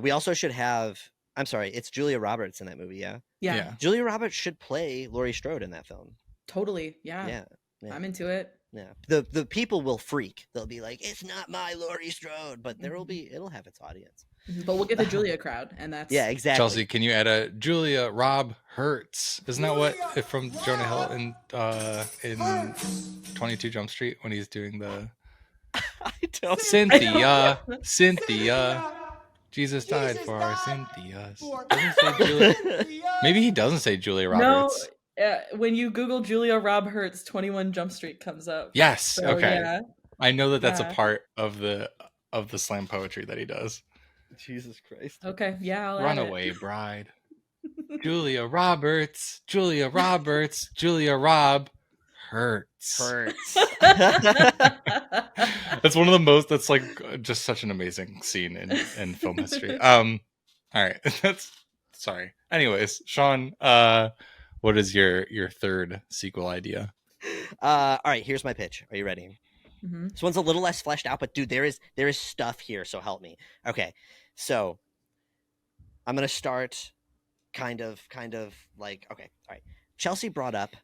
We also should have I'm sorry, it's Julia Roberts in that movie, yeah? Yeah, Julia Roberts should play Laurie Strode in that film. totally. Yeah. Yeah. I'm into it. Yeah. The people will freak. They'll be like, it's not my Laurie Strode, but it'll have its audience. But we'll get the Julia crowd, and that's Yeah, exactly. Chelsea, can you add a Julia Rob Hertz? Isn't that what from Jonah Hill in 22 Jump Street when he's doing the I don't Cynthia, Jesus died for our Cynthia. Doesn't say Julia. Maybe he doesn't say Julia Roberts. No, when you Google Julia Rob Hertz, 21 Jump Street comes up. Yes. So, Okay. Yeah. I know that's Yeah. a part of the slam poetry that he does. Jesus Christ. Okay. Yeah. I'll add Runaway Bride. Julia Roberts. Julia Roberts. Julia Rob Hertz. That's one of the most. That's like just such an amazing scene in film history. All right. Sorry. Anyways, Sean, what is your third sequel idea? All right, here's my pitch. Are you ready? Mm-hmm. This one's a little less fleshed out, but dude, there is stuff here, so help me. Okay, so I'm gonna start kind of like, okay, all right. Chelsea brought up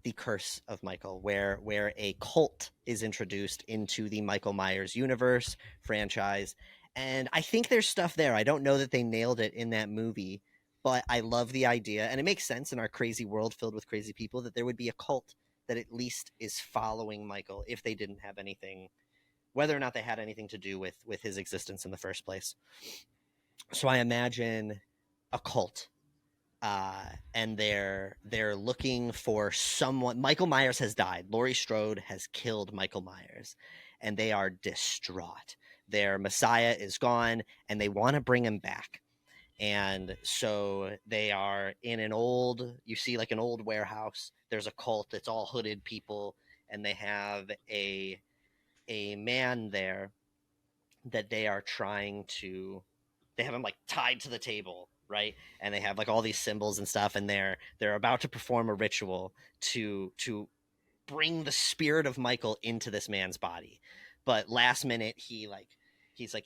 the curse of Michael, where a cult is introduced into the Michael Myers universe franchise, and I think there's stuff there. I don't know that they nailed it in that movie, but I love the idea, and it makes sense in our crazy world filled with crazy people that there would be a cult that at least is following Michael if they didn't have anything, whether or not they had anything to do with his existence in the first place. So I imagine a cult, and they're looking for someone. Michael Myers has died. Laurie Strode has killed Michael Myers, and they are distraught. Their Messiah is gone, and they want to bring him back. And so they are in an old warehouse. There's a cult. It's all hooded people. And they have a man there that they are trying to, they have him like tied to the table, right? And they have like all these symbols and stuff. And they're about to perform a ritual to bring the spirit of Michael into this man's body. But last minute, he's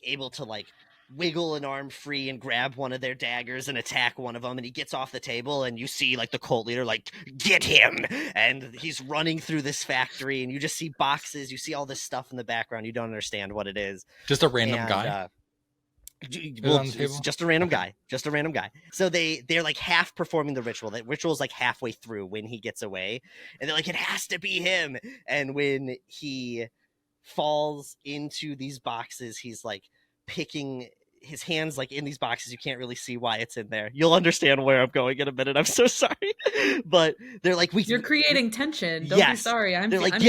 able to like wiggle an arm free and grab one of their daggers and attack one of them, and he gets off the table, and you see like the cult leader like, get him, and he's running through this factory, and you just see boxes, you see all this stuff in the background, you don't understand what it is. Just a random guy. It's just a random guy. So they're like half performing the ritual. That ritual is like halfway through when he gets away, and they're like, it has to be him. And when he falls into these boxes, he's like picking his hands like in these boxes. You can't really see why it's in there. You'll understand where I'm going in a minute. I'm so sorry. But they're like, You're creating tension. Don't be sorry. They're like, I'm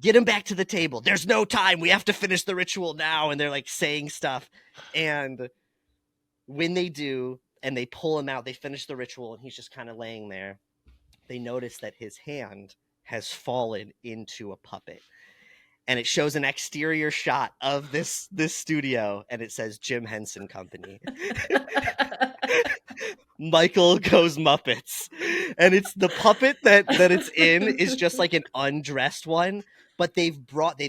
get him back to the table. There's no time. We have to finish the ritual now. And they're like saying stuff. And when they do, and they pull him out, they finish the ritual, and he's just kind of laying there. They notice that his hand has fallen into a puppet. And it shows an exterior shot of this studio, and it says Jim Henson Company. Michael Goes Muppets. And it's the puppet that it's in is just like an undressed one, but they've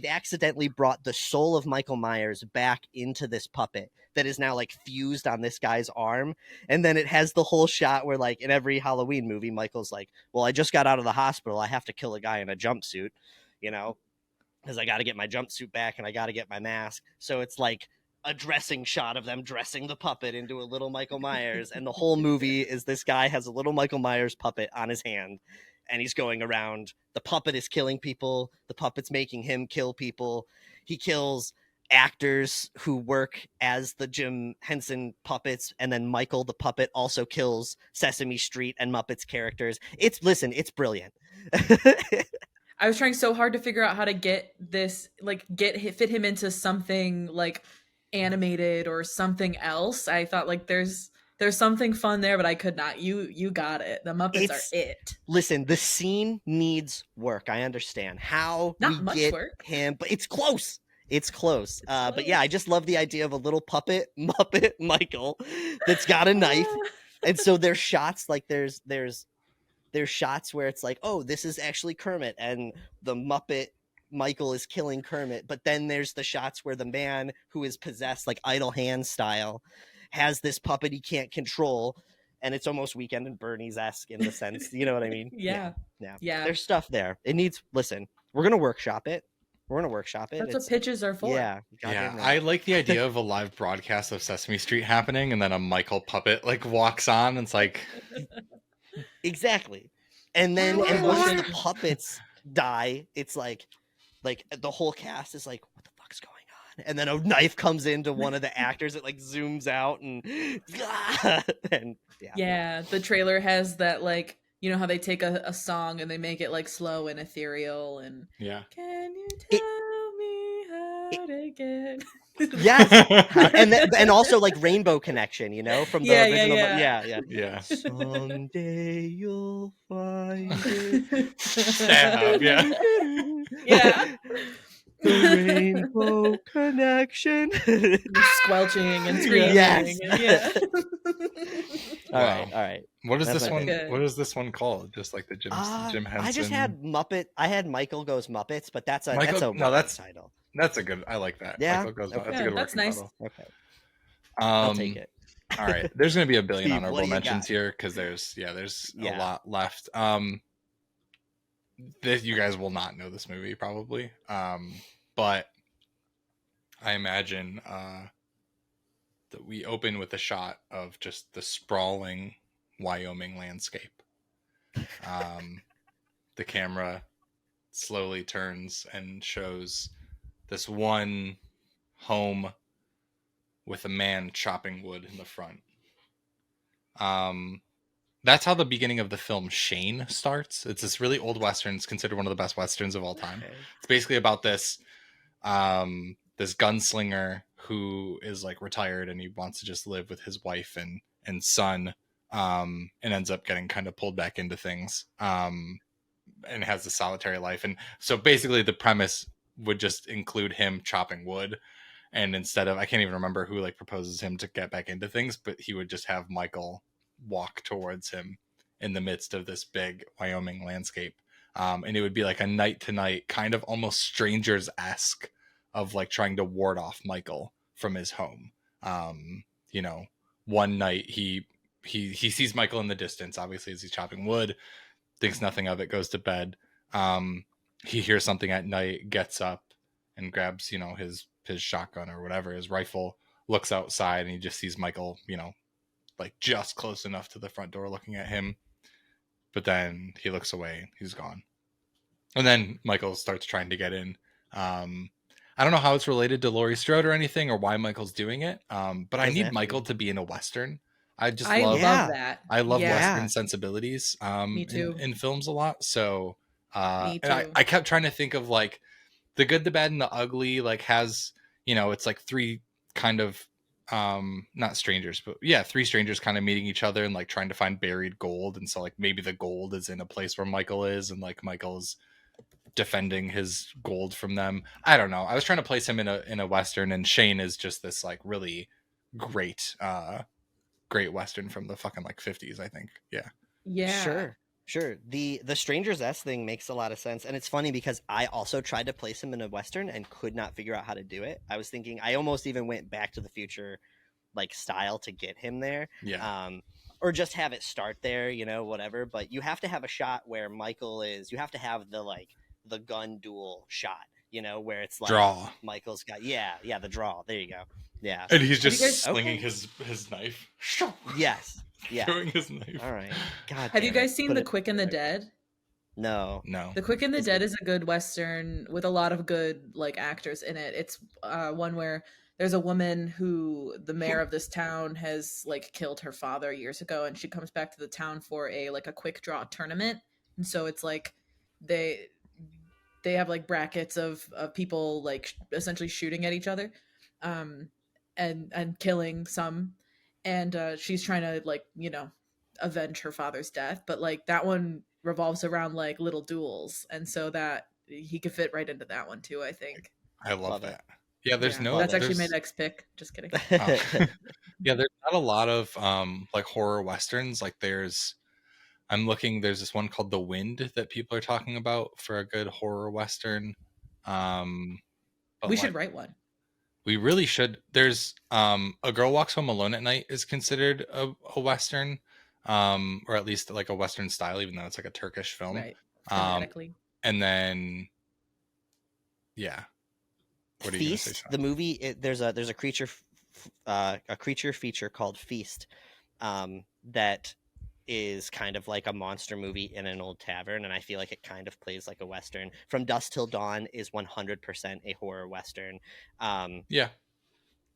accidentally brought the soul of Michael Myers back into this puppet that is now like fused on this guy's arm. And then it has the whole shot where, like, in every Halloween movie, Michael's like, well, I just got out of the hospital, I have to kill a guy in a jumpsuit, you know, because I got to get my jumpsuit back and I got to get my mask. So it's like a dressing shot of them dressing the puppet into a little Michael Myers. And the whole movie is this guy has a little Michael Myers puppet on his hand, and he's going around. The puppet is killing people. The puppet's making him kill people. He kills actors who work as the Jim Henson puppets, and then Michael the puppet also kills Sesame Street and Muppets characters. It's brilliant. I was trying so hard to figure out how to get this, like, fit him into something like animated or something else. I thought, like, there's something fun there, but I could not. You got it. The Muppets are it. Listen, the scene needs work. I understand how Not we much get work. him, but it's close. It's close. But yeah, I just love the idea of a little puppet Muppet Michael that's got a knife. And so there's shots, like there's shots where it's like, oh, this is actually Kermit, and the Muppet Michael is killing Kermit. But then there's the shots where the man who is possessed, like Idle Hand style, has this puppet he can't control, and it's almost Weekend and Bernie's-esque in the sense, you know what I mean? Yeah. There's stuff there. It needs, listen, we're gonna workshop it. That's what pitches are for. Yeah. Yeah, Right. I like the idea of a live broadcast of Sesame Street happening, and then a Michael puppet like walks on, and it's like, Exactly. And then and once the puppets die, it's like the whole cast is like, what the fuck's going on? And then a knife comes into one of the actors, it like zooms out and and Yeah, the trailer has that, like, you know how they take a song and they make it like slow and ethereal and yeah. can you tell me how to get yes. and also like Rainbow Connection, you know, from the original. Yeah. Someday you'll find it. Stab, yeah. Yeah. The Rainbow Connection. Squelching and screaming. Yes. And yeah. All Wow. right. What is That's this my one? pick. What is this one called? Just like the Jim Henson. I just had I had Michael Goes Muppets, but that's a working title. That's a good. I like that. Yeah? Michael Goes. Okay. That's a good That's working nice. title. Okay. I'll take it. All right. There's going to be a billion Steve, what honorable do you mentions got? here because there's Yeah. a lot left. You guys will not know this movie probably, but I imagine that we open with a shot of just the sprawling Wyoming landscape. The camera slowly turns and shows this one home with a man chopping wood in the front. That's how the beginning of the film Shane starts. It's this really old Western. It's considered one of the best Westerns of all time. Okay. It's basically about this this gunslinger who is like retired and he wants to just live with his wife and son, and ends up getting kind of pulled back into things, and has a solitary life. And so basically the premise would just include him chopping wood, and instead of, I can't even remember who like proposes him to get back into things, but he would just have Michael walk towards him in the midst of this big Wyoming landscape. And it would be like a night to night kind of almost Strangers-esque of like trying to ward off Michael from his home. You know, one night he sees Michael in the distance, obviously, as he's chopping wood, thinks nothing of it, goes to bed. He hears something at night, gets up and grabs, you know, his shotgun or whatever, his rifle, looks outside, and he just sees Michael, you know, like just close enough to the front door looking at him. But then he looks away, he's gone. And then Michael starts trying to get in. I don't know how it's related to Laurie Strode or anything, or why Michael's doing it. But I need Michael to be in a Western. I love that. I love Western sensibilities Me too. in films a lot. So Me and too. I kept trying to think of like The Good, the Bad, and the Ugly, like has, you know, it's like three kind of not strangers, but yeah, three strangers kind of meeting each other and like trying to find buried gold. And so like maybe the gold is in a place where Michael is, and like Michael's defending his gold from them. I don't know. I was trying to place him in a Western, and Shane is just this like really great great Western from the fucking like 50s, I think. Yeah. Yeah. Sure. The Stranger's S thing makes a lot of sense, and it's funny because I also tried to place him in a Western and could not figure out how to do it. I was thinking I almost even went Back to the Future like style to get him there. Yeah. Or just have it start there, whatever. But you have to have a shot where Michael is. You have to have the gun duel shot, where it's like Draw. Michael's got the draw. There you go. Yeah. And he's just guys- slinging his knife. Yes. Yeah. Throwing his knife. All right. God. Have you damn it. guys seen Put The it- Quick and the Dead? No. The Quick and the Dead is a good Western with a lot of good like actors in it. It's one where there's a woman who the mayor of this town has like killed her father years ago, and she comes back to the town for a quick draw tournament. And so it's like they have like brackets of people like essentially shooting at each other, and killing some, and she's trying to avenge her father's death, but like that one revolves around like little duels, and so that he could fit right into that one too, I think. I love Love it. that. Yeah, there's no that's actually my there's- next pick, just kidding. Oh. Yeah, there's not a lot of like horror westerns. Like there's this one called The Wind that people are talking about for a good horror western. But We should like, write one. we really should. There's A Girl Walks Home Alone at Night is considered a western, or at least like a western style, even though it's like a Turkish film. Right. Thematically. And then yeah. What are you gonna say, Feast, Sean? the movie. There's a creature feature called Feast, that is kind of like a monster movie in an old tavern, and I feel like it kind of plays like a western. From Dusk Till Dawn is 100% a horror western. Yeah.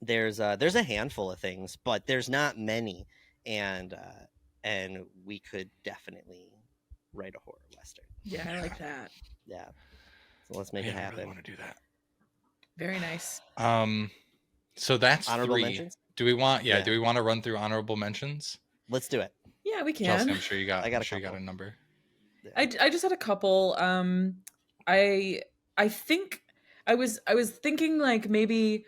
There's a handful of things, but there's not many, and we could definitely write a horror western. Yeah, I like that. Yeah, so let's make it Man, I happen. really want to do that. Very nice. So that's Honorable 3. mentions? Do we want Yeah. do we want to run through honorable mentions? Let's do it. Yeah, we Chelsea, can. I'm sure you got I got a I'm sure you got couple. a number. I just had a couple. I think I was thinking like maybe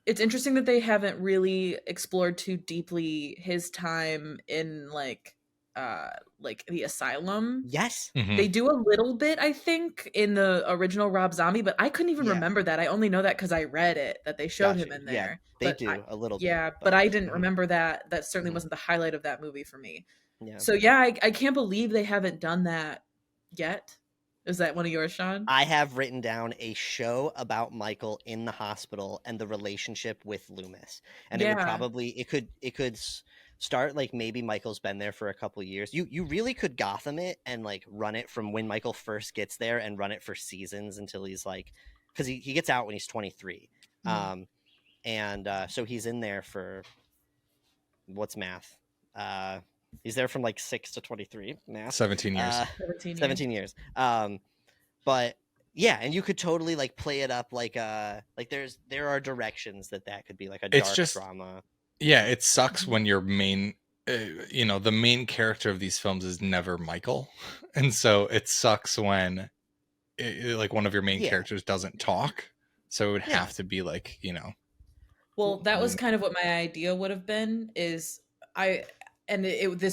it's interesting that they haven't really explored too deeply his time in like the asylum. Yes. Mhm. They do a little bit, I think, in the original Rob Zombie, but I couldn't even Yeah. remember that. I only know that because I read it that they showed him Gotcha. in Yeah, there. they But do a little yeah, bit. but I didn't Mhm. remember that. That certainly Mhm. wasn't the highlight of that movie for me. Yeah. So yeah, I can't believe they haven't done that yet. Is that one of yours, Sean? I have written down a show about Michael in the hospital and the relationship with Loomis, and Yeah. it could start like maybe Michael's been there for a couple years. You really could Gotham it and like run it from when Michael first gets there and run it for seasons until he's like, because he gets out when he's 23, Mhm. so he's in there for what's math? He's there from like 6 to 23 math. 17 years. 17 years. 17 years. But yeah, and you could totally like play it up like there are directions that could be like a It's dark just- drama. Yeah, it sucks when your main the main character of these films is never Michael. And so it sucks when like one of your main Yeah. characters doesn't talk. So it would Yeah. have to be like, Well, that was kind of what my idea would have been. This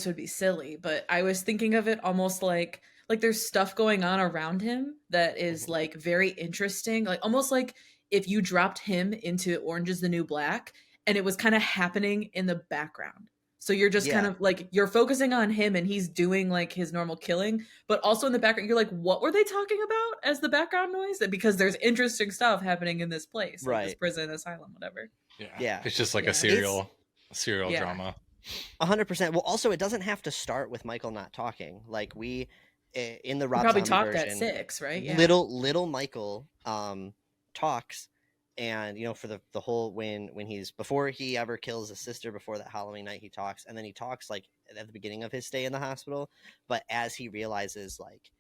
would be silly, but I was thinking of it almost like there's stuff going on around him that is Mhm. like very interesting, like almost like if you dropped him into Orange is the New Black and it was kind of happening in the background. So you're just kind Yeah. of like you're focusing on him and he's doing like his normal killing, but also in the background you're like, what were they talking about as the background noise? Because there's interesting stuff happening in this place, like this Right. prison, asylum, whatever. Yeah. It's just like Yeah. a serial Yeah. drama. 100%. Well, also it doesn't have to start with Michael not talking. Like we in the Rob Probably Zombie talked version, at 6, right? Yeah. little Michael talks, and for the whole when he's before he ever kills his sister, before that Halloween night, he talks, and then he talks like at the beginning of his stay in the hospital. But as he realizes like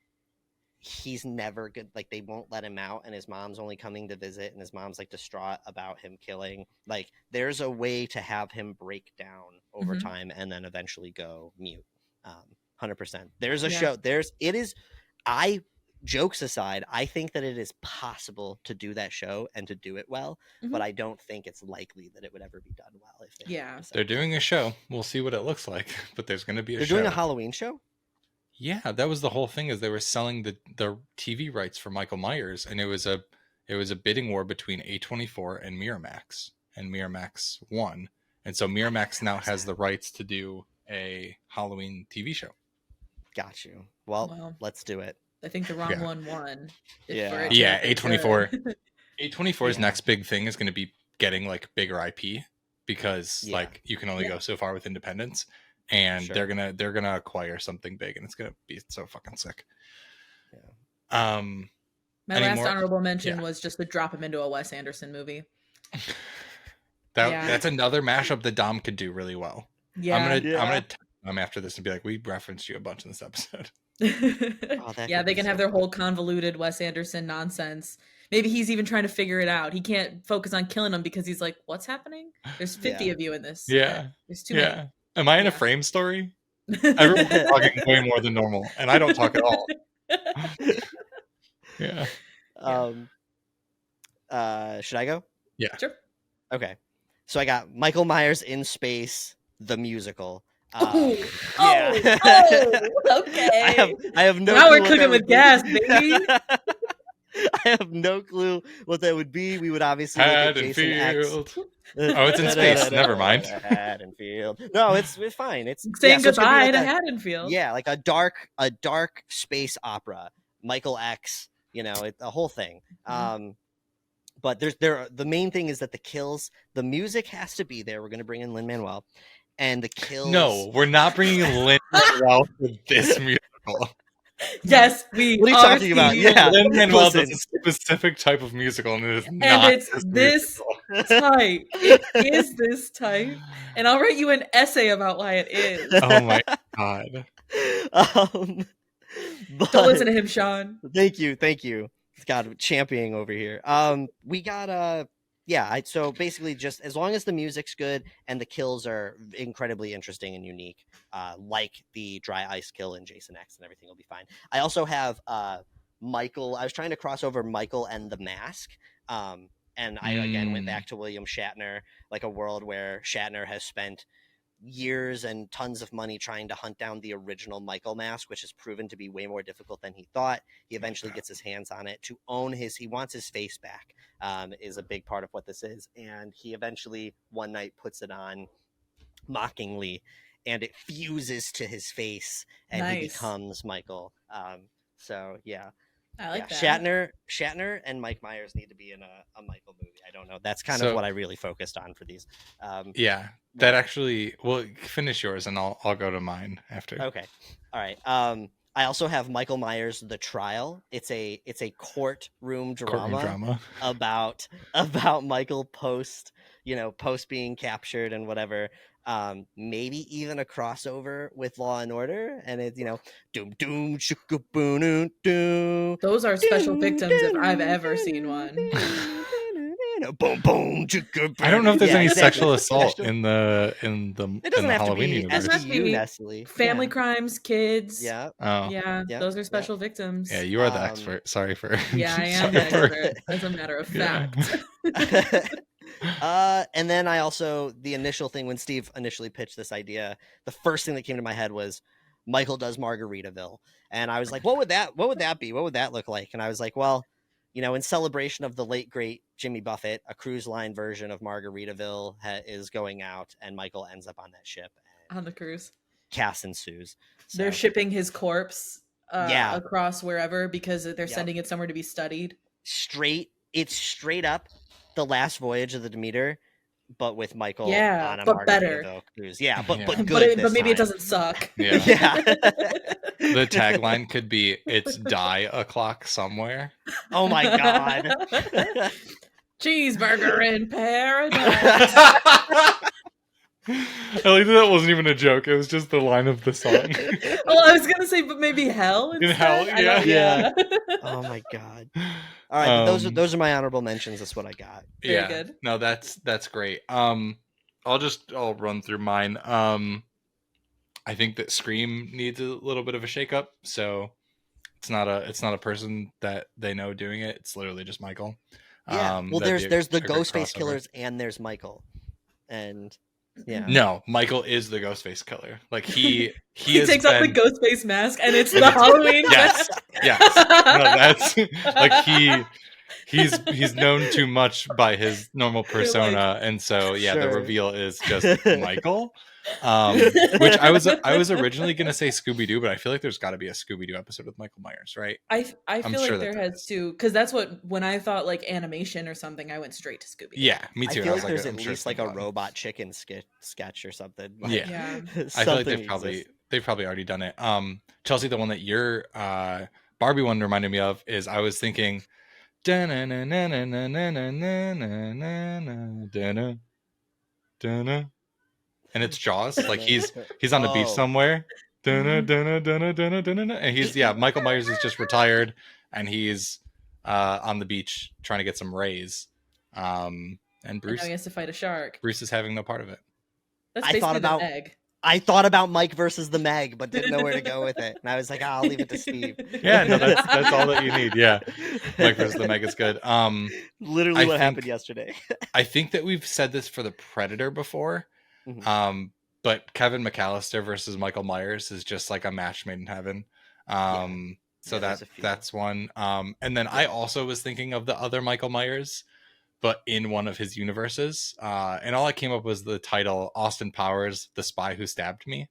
he's never good. Like, they won't let him out, and his mom's only coming to visit, and his mom's like distraught about him killing. Like, there's a way to have him break down over Mhm. time and then eventually go mute. 100%. There's a Yeah. show. Jokes aside, I think that it is possible to do that show and to do it well, but Mhm. I don't think it's likely that it would ever be done well. If they Yeah. They're doing a show. We'll see what it looks like, but there's going to be a They're show. doing a Halloween show? Yeah, that was the whole thing. Is they were selling the TV rights for Michael Myers, and it was a bidding war between A24 and Miramax, and Miramax won, and so Miramax now has the rights to do a Halloween TV show. Got you. Well, Wow. let's do it. I think the wrong Yeah. one won. Yeah. For it to Yeah, be A24. good. A24's Yeah. next big thing is going to be getting like bigger IP, because Yeah. like you can only Yeah. go so far with independents, and Sure. they're gonna acquire something big, and it's gonna be so fucking sick. Yeah. My Any last more? honorable mention Yeah. was just to drop him into a Wes Anderson movie. That's another mashup that Dom could do really well. Yeah. I'm gonna text him after this and be like, we referenced you a bunch in this episode. that Yeah, could they be can so have their funny. whole convoluted Wes Anderson nonsense. Maybe he's even trying to figure it out. He can't focus on killing them because he's like, what's happening? There's 50 Yeah. of you in this. Yeah. There's too Yeah. Am I in Yeah. a frame story? many. Everyone's talking way more than normal, and I don't talk at all. Yeah. Should I go? Yeah. Sure. Okay. So I got Michael Myers in Space, the musical. Oh, yeah. okay. I have no Now clue we're what cooking that with would be. gas, baby. I have no clue what that would be. We would obviously look at Jason X. Haddonfield. Oh, it's in space. Never mind. Haddonfield. No, it's fine. It's Saying so it's gonna be goodbye like to a- Haddonfield. Yeah, like a dark space opera. Michael X, the whole thing. But the main thing is that the kills, the music has to be there. We're going to bring in Lin-Manuel, and the kills. No, we're not bringing Lin-Manuel for this musical. Yes, we What are you are talking about? seeing Yeah. it. Lin-Manuel Listen. does a specific type of musical, and it is And not it's this musical. type. It is this type. And I'll write you an essay about why it is. Oh my god. But, Don't listen to him, Sean. Thank you. God, championing over here. We got so basically, just as long as the music's good and the kills are incredibly interesting and unique, like the dry ice kill in Jason X, and everything will be fine. I also have Michael. I was trying to cross over Michael and the Mask. And I again went back to William Shatner, like a world where Shatner has spent years and tons of money trying to hunt down the original Michael mask, which has proven to be way more difficult than he thought. He eventually gets his hands on it to own he wants his face back, is a big part of what this is. And he eventually one night puts it on mockingly, and it fuses to his face, and he Nice. becomes Michael. So yeah. I like that. Shatner and Mike Myers need to be in a Michael movie. I don't know. That's kind of what I really focused on for these. Yeah, that actually. Well, finish yours, and I'll go to mine after. Okay. All right. I also have Michael Myers: The Trial. It's a courtroom drama, about Michael post being captured and whatever. Maybe even a crossover with Law and Order, and it's doom doom shooka boom doom. Those are special victims if I've ever seen one. Boom boom. I don't know if there's any exactly. sexual assault in the It doesn't have Halloween to be universe. SVU necessarily. Family crimes, kids. Yeah. Oh, Yeah, Yeah. those are special victims. yeah, you are the expert. Sorry for. Yeah, I am sorry the for- expert, as a matter of Yeah. fact. And then I also, the initial thing when Steve initially pitched this idea, the first thing that came to my head was Michael does Margaritaville, and I was like, what would that be? What would that look like? And I was like, well, in celebration of the late great Jimmy Buffett, a cruise line version of Margaritaville is going out, and Michael ends up on that ship. On the cruise. Chaos ensues. So, They're shipping his corpse Yeah. across wherever because they're Yep. sending it somewhere to be studied. it's straight up the last voyage of the Demeter, but with Michael Yeah, on a but better. Margaritaville cruise. Yeah, but Yeah. good. But maybe it this doesn't suck. Yeah. time. Yeah. The tagline could be "It's die o'clock somewhere." Oh my god. Cheeseburger in paradise. I like that wasn't even a joke. It was just the line of the song. Well, I was gonna say, but maybe hell In instead. hell, I don't- yeah. yeah. Oh my god. All right, but those are my honorable mentions. That's what I got. Very good. No, that's great. I'll run through mine. I think that Scream needs a little bit of a shakeup. So it's not a person that they know doing it. It's literally just Michael. Yeah. Well, that'd be there's the a great Ghostface crossover. killers and there's Michael, and yeah. No, Michael is the Ghostface killer. Like he He has takes off the been- Ghostface mask, and it's And the it's- Halloween yes, mask. yes. No, that's like he's known too much by his normal persona, and so the Sure. reveal is just Michael. Which I was originally gonna say Scooby Doo, but I feel like there's got to be a Scooby Doo episode with Michael Myers, right? I I'm feel sure like that there has is. to, because that's what, when I thought like animation or something, I went straight to Scooby. Yeah, me I too. feel was like there's I'm at sure least it's like been a done. robot chicken sketch or something. Yeah. Yeah. I feel like Something they've probably already done it. Chelsea, the one that your Barbie one reminded me of is I was thinking and it's Jaws. Like he's on the beach Oh. somewhere. And he's Michael Myers is just retired and he's on the beach trying to get some rays. And And Bruce now he has to fight a shark. Bruce is having no part of it. That's I thought basically about- the egg. I thought about Mike versus the Meg, but didn't know where to go with it. And I was like, I'll leave it to Steve. Yeah, no, that's all that you need. Yeah. Mike versus the Meg is good. Literally I what think- happened yesterday. I think that we've said this for the Predator before. Mhm. But Kevin McAllister versus Michael Myers is just like a match made in heaven. So Yeah, there's a few. that's one. And then I also was thinking of the other Michael Myers, but in one of his universes. And all I came up was the title Austin Powers, The Spy Who Stabbed Me,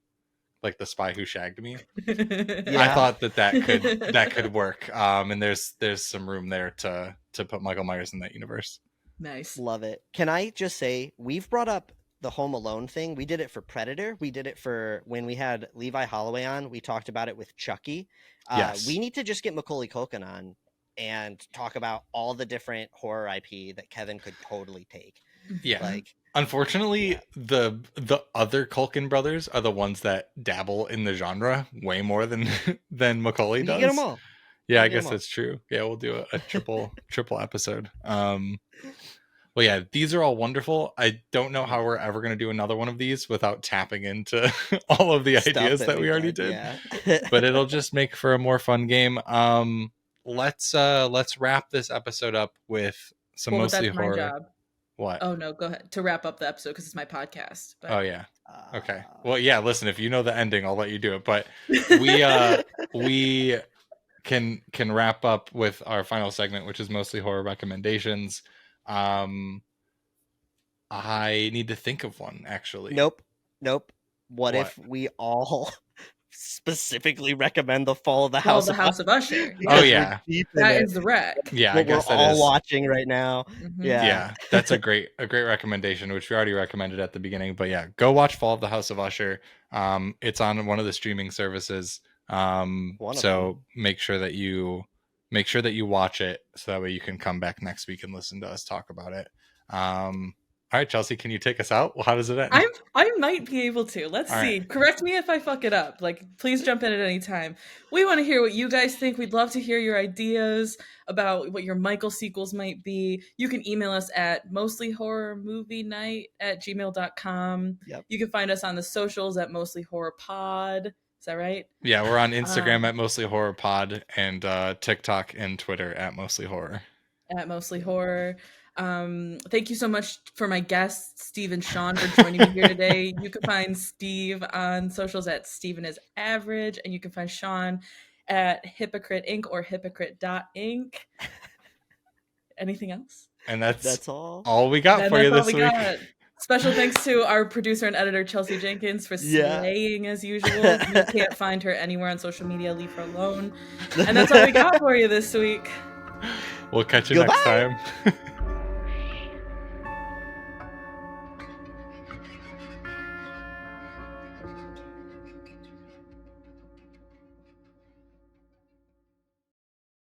like the spy who shagged me. I Yeah. thought that could work. And there's some room there to put Michael Myers in that universe. Nice. Love it. Can I just say, we've brought up the Home Alone thing. We did it for Predator. We did it for when we had Levi Holloway on. We talked about it with Chucky. Yes. We need to just get Macaulay Culkin on and talk about all the different horror IP that Kevin could totally take. Yeah. Like, Unfortunately, the other Culkin brothers are the ones that dabble in the genre way more than Macaulay you does. get them all. Yeah, I You get guess 'em all. that's true. Yeah, we'll do a triple episode. Well, yeah, these are all wonderful. I don't know how we're ever going to do another one of these without tapping into all of the Stuff ideas that we already did. Yeah. But it'll just make for a more fun game. Let's wrap this episode up with some Well, but mostly that's my horror. job. What? Oh no, go ahead to wrap up the episode because it's my podcast. But Oh yeah. Uh, Okay. Well, yeah. Listen, if you know the ending, I'll let you do it. But we can wrap up with our final segment, which is mostly horror recommendations. I need to think of one actually. Nope. What What? if we all specifically recommend the Fall of the Fall House of the House of Usher. Oh Because we're yeah. deep in That it. is the wreck. Yeah. I What we're guess that all is. watching right now. Mhm. Yeah. That's a great recommendation, which we already recommended at the beginning. But yeah, go watch Fall of the House of Usher. It's on one of the streaming services. One of So make sure that you watch it so that way you can come back next week and listen to us talk about it. All right, Chelsea, can you take us out? Well, how does it end? I might be able to. Let's All see. right. Correct me if I fuck it up. Like, please jump in at any time. We want to hear what you guys think. We'd love to hear your ideas about what your Michael sequels might be. You can email us at mostlyhorrormovienight@gmail.com. Yep. You can find us on the socials at mostlyhorrorpod. Is that right? Yeah, we're on Instagram at Mostly Horror Pod and TikTok and Twitter at Mostly Horror. At Mostly Horror. Thank you so much for my guests, Steve and Sean, for joining me here today. You can find Steve on socials at Steven is Average, and you can find Sean at Hypocrite Inc. or hypocrite.inc. Anything else? And that's all. we got Then for you that's this all we week. got. Special thanks to our producer and editor, Chelsea Jenkins, for Yeah. slaying as usual. You can't find her anywhere on social media. Leave her alone. And that's all we got for you this week. We'll catch you Goodbye. next time.